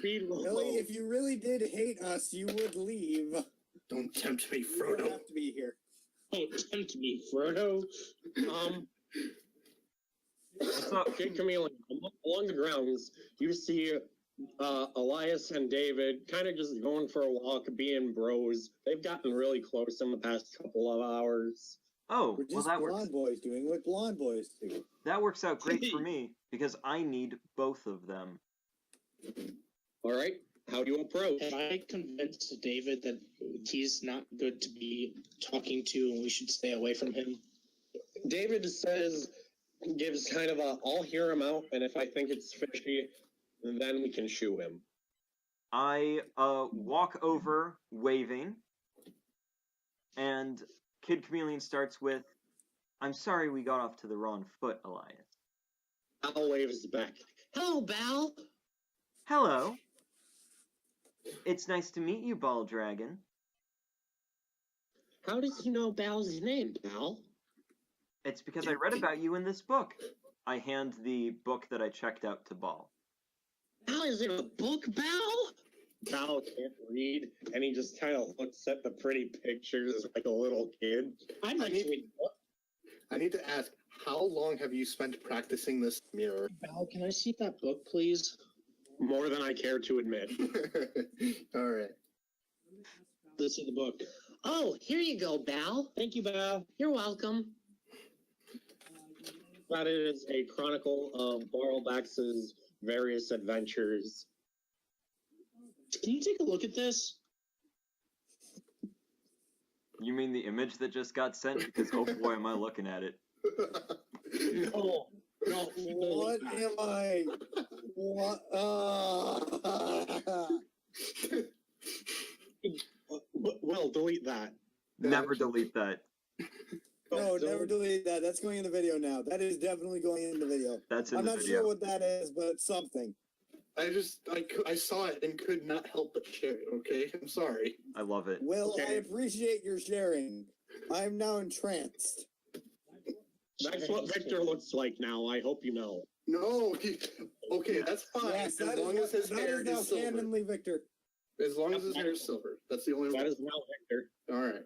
SpeedRobo. Ellie, if you really did hate us, you would leave. Don't tempt me, You don't Frodo. have to be here. Don't tempt me, Frodo. What's up? Okay, Chameleon, along the grounds, you see Elias and David kind of just going for a walk, being bros. They've gotten really close in the past couple of hours. Oh, We're well just that blonde works. boys doing what blonde boys do. That works out great for me because I need both of them. All right, how do you approach? Have I convinced David that he's not good to be talking to and we should stay away from him? David gives kind of a, I'll hear him out, and if I think it's fishy, then we can shoot him. I walk over, waving, and Kid Chameleon starts with, "I'm sorry we got off to the wrong foot, Elias." Al waves back. Hello, Bal. Hello. It's nice to meet you, Ball Dragon. How does he know Bal's name, Bal? It's because I read about you in this book. I hand the book that I checked out to Ball. Bal, is it a book, Bal? Bal can't read, and he just kind of looks at the pretty pictures like a little kid. I'd like to read a book. I need to ask, how long have you spent practicing this mirror? Bal, can I see that book, please? More than I care to admit. All right. Let's see the book. Oh, here you go, Bal. Thank you, Bal. You're welcome. That is a chronicle of Borrelbax's various adventures. Can you take a look at this? You mean the image that just got sent? Because oh boy, am I looking at it. No. No. What am I? What? Well, delete that. Never delete that. No, never delete that. That's going in the video now. That is definitely going in the video. That's in I'm the not video. sure what that is, but it's something. I saw it and could not help but share it, okay? I'm sorry. I love it. Well, I Okay. appreciate your sharing. I'm now entranced. That's what Victor looks like now. I hope you know. No, okay, that's fine. Yes, as long as his hair now is silver. canonly Victor. As long as his hair is silver. That's the only That is now Victor. All right.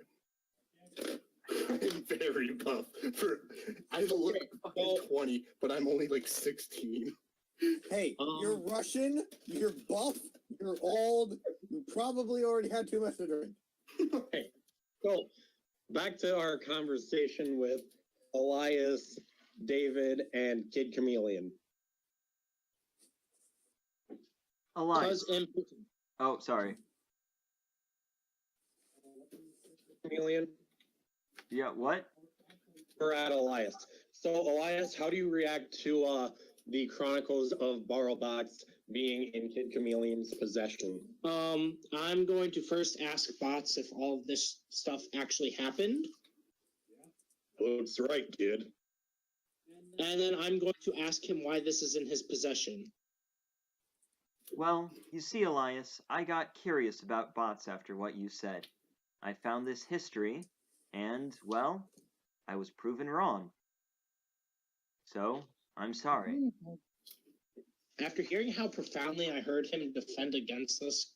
I'm very buff. I look fucking 20, but I'm only like 16. Hey, you're Russian, you're buff, you're old, you probably already had too much to drink. So, back to our conversation with Elias, David, and Kid Chameleon. Elias. Does Oh, sorry. Chameleon? Yeah, what? We're at Elias. So, Elias, how do you react to the Chronicles of Borrelbax being in Kid Chameleon's possession? I'm going to first ask Bots if all of this stuff actually happened. Looks right, kid. And then I'm going to ask him why this is in his possession. Well, you see, Elias, I got curious about bots after what you said. I found this history, and, well, I was proven wrong. So, I'm sorry. After hearing how profoundly I heard him defend against this,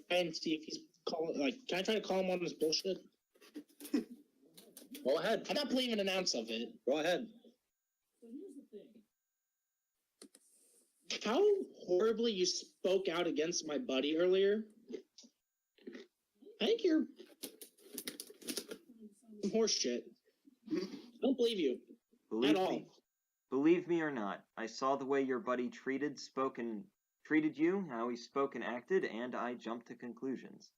and see if he's can I try to call him on this bullshit? Go ahead. I'm not believing an ounce of it. Go ahead. How horribly you spoke out against my buddy earlier. I think you're some horse shit. I don't believe you. Believe At all. me. Believe me or not, I saw the way your buddy treated you, how he spoke and acted, and I jumped to conclusions.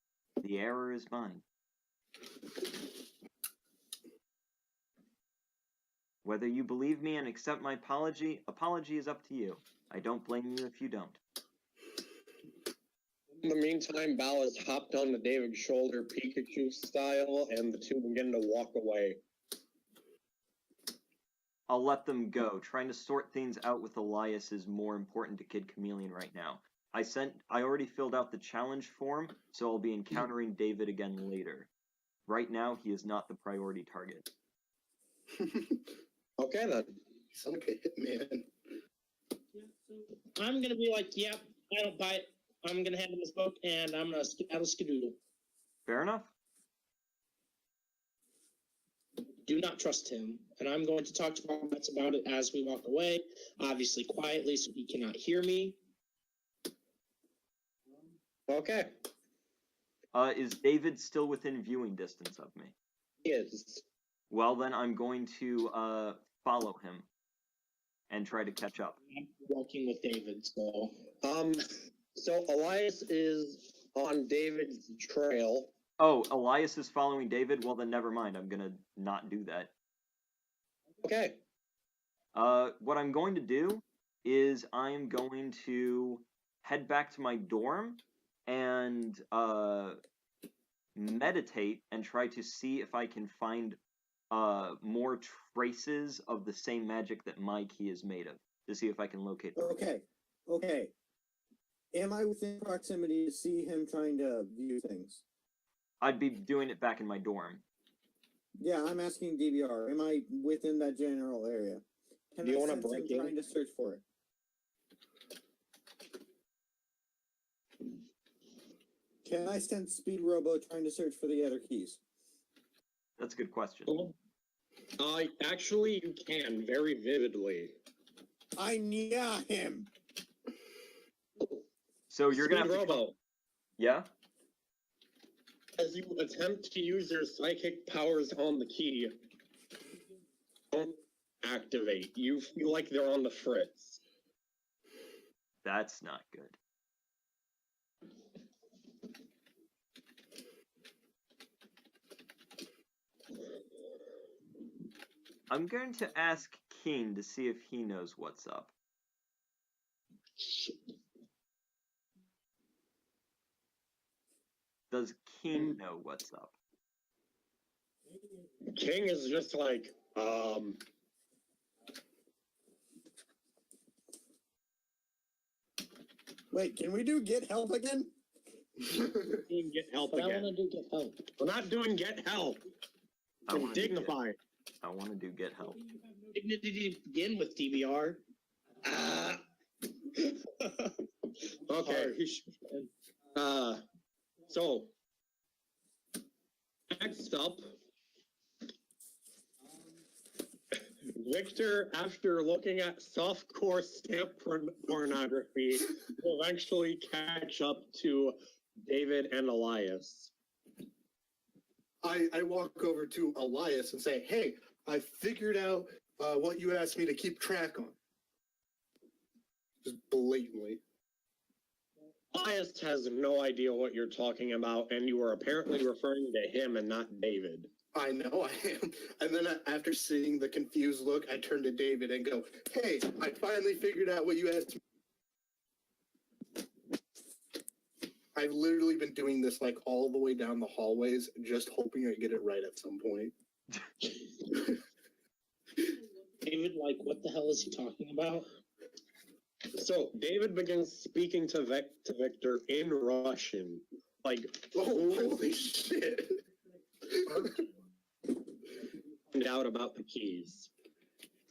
The error is mine. Whether you believe me and accept my apology is up to you. I don't blame you if you don't. In the meantime, Bal has hopped onto David's shoulder, Pikachu style, and the two begin to walk away. I'll let them go. Trying to sort things out with Elias is more important to Kid Chameleon right now. I already filled out the challenge form, so I'll be encountering David again later. Right now, he is not the priority target. Okay, then. You sound like a hitman. I'm gonna be like, yep, I don't buy it. I'm gonna hand him this book and I'm gonna skedaddle skadoodle. Fair enough? Do not trust him. And I'm going to talk to Bots about it as we walk away, obviously quietly so he cannot hear me. Okay. Is David still within viewing distance of me? He is. Well, then I'm going to follow him and try to catch up. I'm walking with David, so So Elias is on David's trail. Oh, Elias is following David? Well, then never mind. I'm gonna not do that. Okay. What I'm going to do is I'm going to head back to my dorm and meditate and try to see if I can find more traces of the same magic that my key is made of, to see if I can locate them. Okay. Am I within proximity to see him trying to view things? I'd be doing it back in my dorm. Yeah, I'm asking DVR. Am I within that general area? Can Do you I wanna sense break him in? trying to search for it? Can I sense SpeedRobo trying to search for the other keys? That's a good question. Actually, you can very vividly. I yeah him. So you're gonna have to. Robo, Yeah. as you attempt to use your psychic powers on the key, don't activate. You feel like they're on the fritz. That's not good. I'm going to ask Keen to see if he knows what's up. Does Keen know what's up? King is just like, Wait, can we do get help again? get help But I again. want to do get help. We're not doing get help. I wanna do Dignify. I want to do get help. Dignity to begin with, DVR. Okay. So next up, Victor, after looking at softcore stamp pornography, will eventually catch up to David and Elias. I walk over to Elias and say, hey, I figured out what you asked me to keep track on. Just blatantly. Elias has no idea what you're talking about, and you are apparently referring to him and not David. I know I am. And then after seeing the confused look, I turn to David and go, hey, I finally figured out what you asked me. I've literally been doing this like all the way down the hallways, just hoping I get it right at some point. David, like, what the hell is he talking about? So David begins speaking to Victor in Russian. Like, Oh, holy shit. find out about the keys.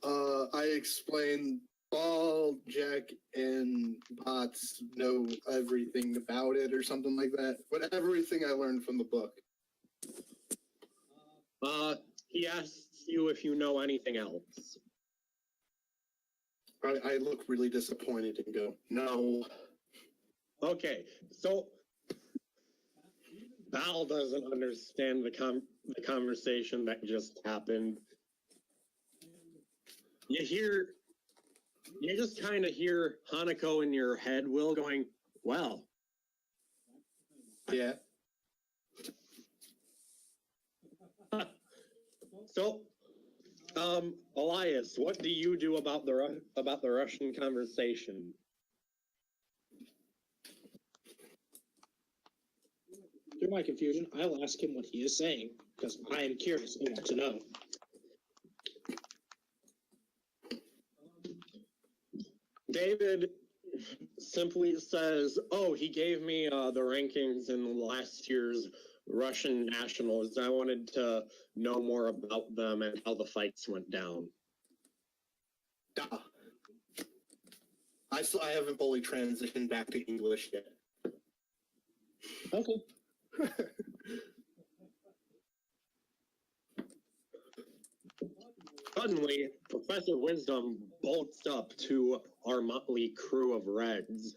I explained Ball, Jack, and Bots know everything about it or something like that. But everything I learned from the book. He asks you if you know anything else. I look really disappointed and go, no. Okay, so Val doesn't understand the conversation that just happened. You just kind of hear Hanako in your head, Will, going, well. Yeah. So, Elias, what do you do about the Russian conversation? Through my confusion, I'll ask him what he is saying, because I am curious and want to know. David simply says, oh, he gave me the rankings in last year's Russian Nationals. I wanted to know more about them and how the fights went down. Duh. I haven't fully transitioned back to English yet. Okay. Suddenly, Professor Wisdom bolts up to our motley crew of Reds.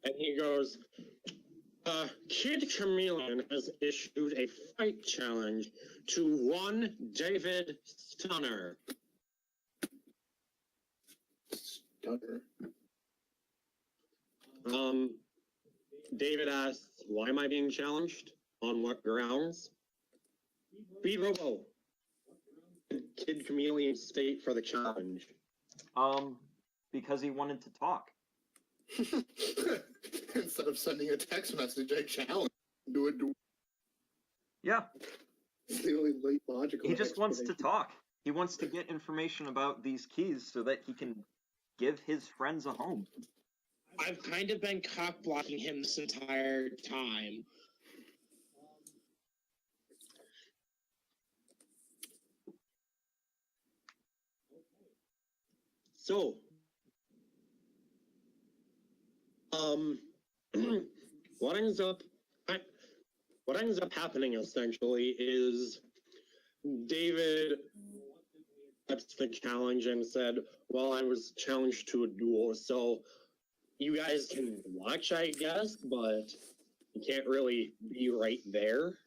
And he goes, Kid Chameleon has issued a fight challenge to one David Stunner. Stunner. David asks, why am I being challenged? On what grounds? SpeedRobo. Kid Chameleon state for the challenge. Because he wanted to talk. Instead of sending a text message, I challenge him to a duel. Yeah, It's the only late logical. he just wants to explanation. talk. He wants to get information about these keys so that he can give his friends a home. I've kind of been cock blocking him this entire time. So, what ends up happening essentially is David accepts the challenge and said, "Well, I was challenged to a duel, so you guys can watch, I guess, but you can't really be right there."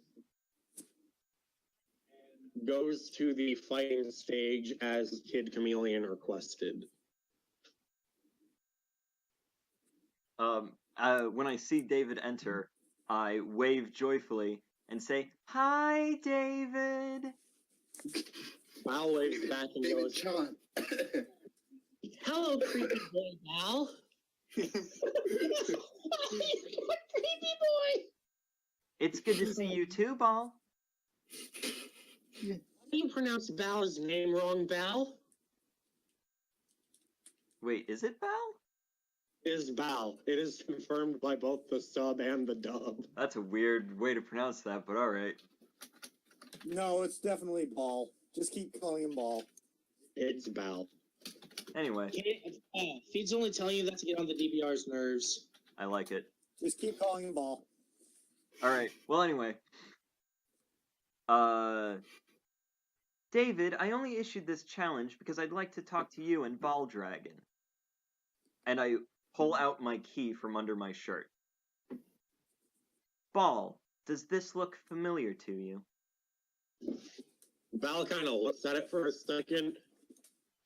Goes to the fighting stage as Kid Chameleon requested. When I see David enter, I wave joyfully and say, "Hi, David." Bal waves back and David goes, John. Hello, creepy boy Bal. Creepy boy! It's good to see you too, Bal. How do you pronounce Bal's name wrong, Bal? Wait, is it Bal? is Bal. It is confirmed by both the sub and the dub. That's a weird way to pronounce that, but alright. No, it's definitely Ball. Just keep calling him Ball. It's Bal. Anyway, Feed's only telling you that to get on the DBR's nerves. I like it. Just keep calling him Ball. Alright, well anyway. David, I only issued this challenge because I'd like to talk to you and Ball Dragon. And I pull out my key from under my shirt. Ball, does this look familiar to you? Bal kind of looks at it for a second,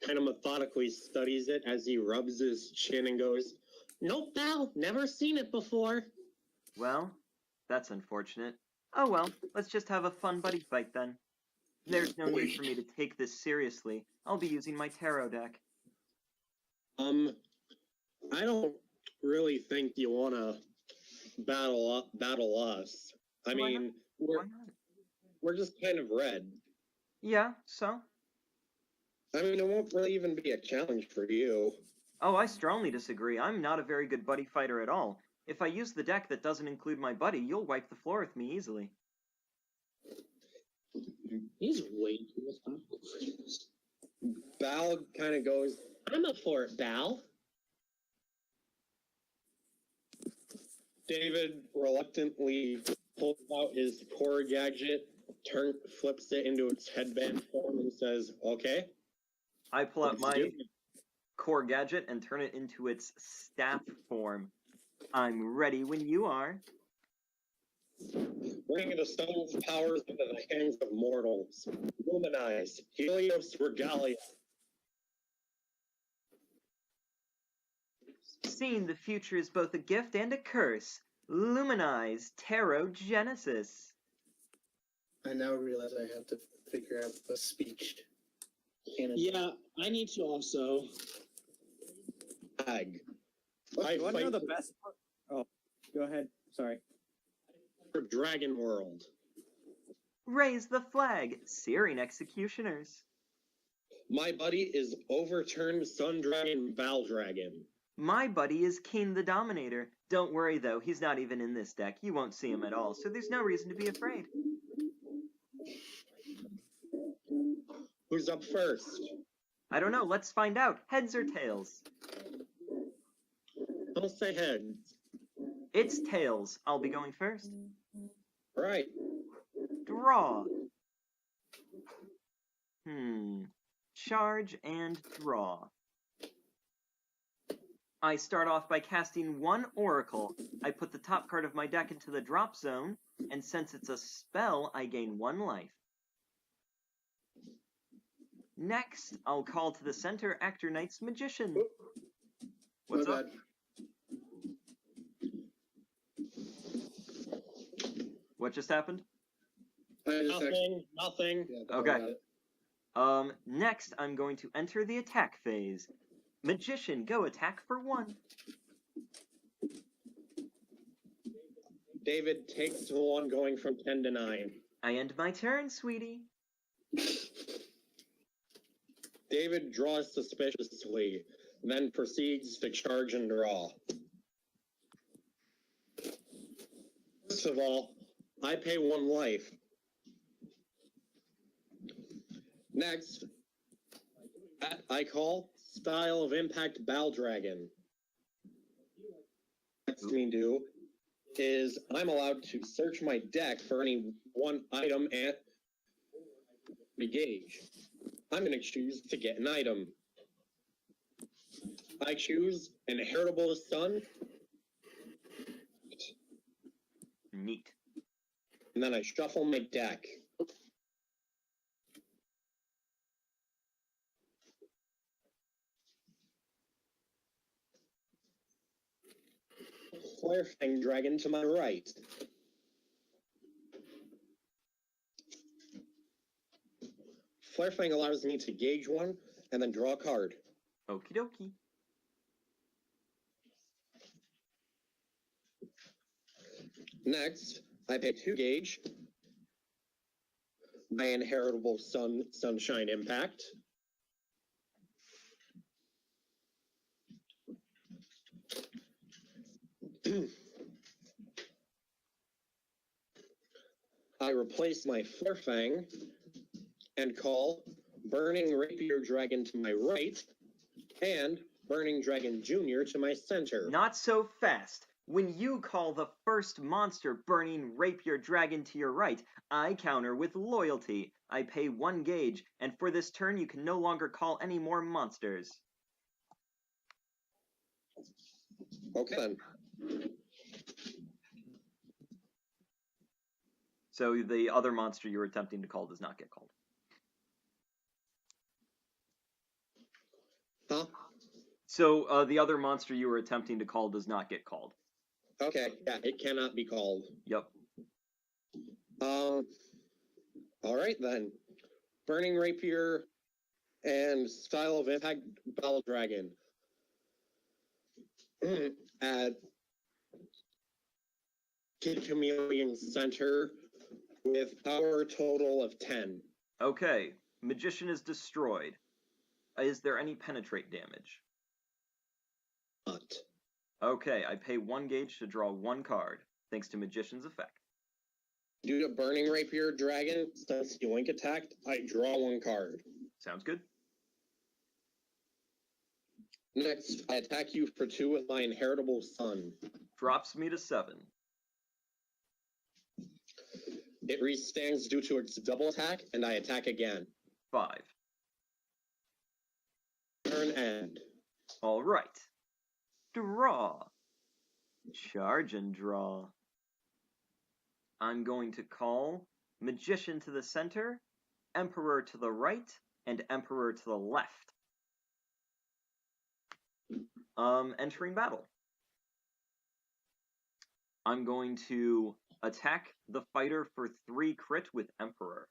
kind of methodically studies it as he rubs his chin and goes, Nope, Bal. Never seen it before. Well, that's unfortunate. Oh well, let's just have a fun buddy fight then. There's no need for me to take this seriously. I'll be using my tarot deck. I don't really think you want to battle us. I Why mean, Why not? we're just kind of red. Yeah, so? I mean, it won't really even be a challenge for you. Oh, I strongly disagree. I'm not a very good buddy fighter at all. If I use the deck that doesn't include my buddy, you'll wipe the floor with me easily. He's way too methodical for this. Bal kind of goes, I'm up for it, Bal. David reluctantly pulls out his core gadget, flips it into its headband form, and says, "Okay." I pull out let's do my it." core gadget and turn it into its staff form. I'm ready when you are. Bring the stone's powers into the hands of mortals. Luminize. Helios Regalia. Seeing the future is both a gift and a curse. Luminize Tarot Genesis. I now realize I have to figure out a speech. Yeah, I need to also. Ag. You want to know the best part? Oh, go ahead. Sorry. For Dragon World. Raise the flag, Searing Executioners. My buddy is Overturned Sun Dragon Bal Dragon. My buddy is Keen the Dominator. Don't worry though, he's not even in this deck. You won't see him at all, so there's no reason to be afraid. Who's up first? I don't know, let's find out. Heads or tails? I'll say heads. It's tails. I'll be going first. Right. Draw. Charge and draw. I start off by casting one Oracle. I put the top card of my deck into the drop zone, and since it's a spell, I gain 1 life. Next, I'll call to the center Actor Knight's Magician. What's up? What just happened? Nothing. Yeah, don't Okay. worry about it. Next, I'm going to enter the attack phase. Magician, go attack for 1. David takes the one going from 10 to 9. I end my turn, sweetie. David draws suspiciously, then proceeds to charge and draw. First of all, I pay 1 life. Next, I call Style of Impact Ball Dragon. Next me do is I'm allowed to search my deck for any one item and engage. I'm going to choose to get an item. I choose Inheritable Son. Neat. And then I shuffle my deck. Flare-Fang Dragon to my right. Flare-Fang allows me to gauge 1 and then draw a card. Okie dokie. Next, I pay 2 gauge. My Inheritable Sunshine Impact. I replace my Flare-Fang and call Burning Rapier Dragon to my right and Burning Dragon Jr. to my center. Not so fast. When you call the first monster Burning Rapier Dragon to your right, I counter with Loyalty. I pay 1 gauge, and for this turn you can no longer call any more monsters. Okay then. So the other monster you were attempting to call does not get called. Huh? So the other monster you were attempting to call does not get called. Okay, yeah, it cannot be called. Yep. Alright then. Burning Rapier and Style of Impact Ball Dragon. At Kid Chameleon Center with power total of 10. Okay, Magician is destroyed. Is there any penetrate damage? Not. Okay, I pay 1 gauge to draw 1 card, thanks to Magician's effect. Due to Burning Rapier Dragon, since you link attacked, I draw 1 card. Sounds good. Next, I attack you for 2 with my Inheritable Son. Drops me to 7. It restands due to its double attack, and I attack again. 5. Turn end. Alright. Draw. Charge and draw. I'm going to call Magician to the center, Emperor to the right, and Emperor to the left. Entering battle. I'm going to attack the fighter for 3 crit with Emperor.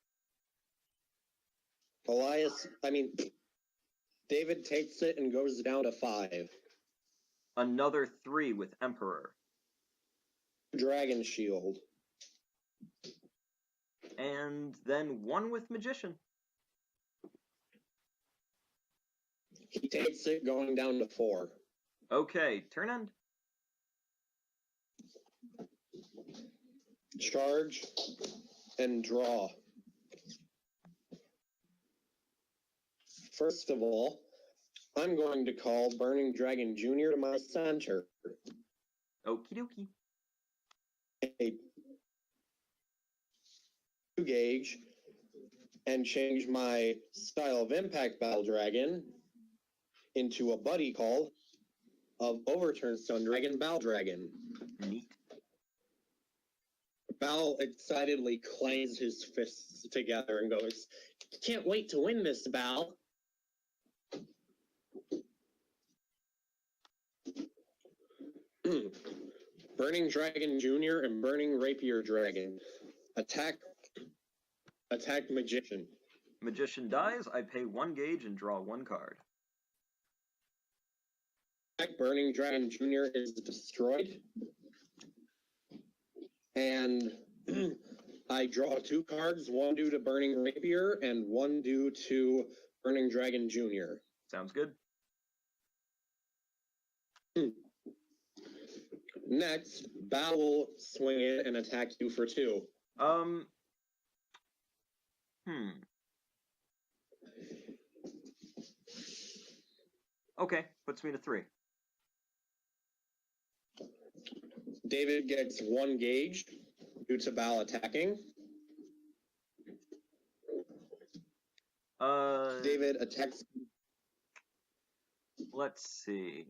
David takes it and goes down to 5. Another 3 with Emperor. Dragon Shield. And then 1 with Magician. He takes it going down to 4. Okay, turn end. Charge and draw. First of all, I'm going to call Burning Dragon Jr. to my center. Okie dokie. A 2 gauge and change my Style of Impact Battle Dragon into a buddy call of Overturn Stone Dragon Ball Dragon. Neat. Bal excitedly clangs his fists together and goes, "Can't wait to win this, Bal." Burning Dragon Jr. and Burning Rapier Dragon. Attack Magician. Magician dies, I pay 1 gauge and draw 1 card. Attack Burning Dragon Jr. is destroyed. And I draw 2 cards, 1 due to Burning Rapier and 1 due to Burning Dragon Jr. Sounds good. Next, Bal will swing in and attack you for 2. Okay, puts me to 3. David gets 1 gauge due to Bal attacking. David attacks. Let's see.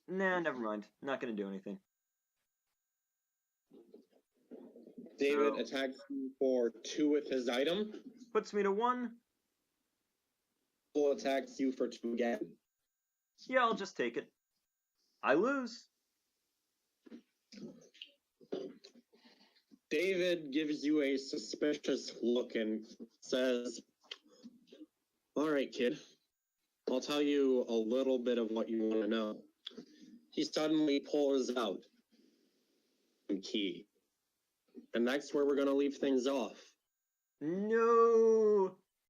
Nah, never mind. Not gonna do anything. David attacks you for 2 with his item. Puts me to 1. Will attacks you for 2 again. Yeah, I'll just take it. I lose. David gives you a suspicious look and says, "All right, kid. I'll tell you a little bit of what you want to know." He suddenly pulls out a key. And that's where we're going to leave things off. No!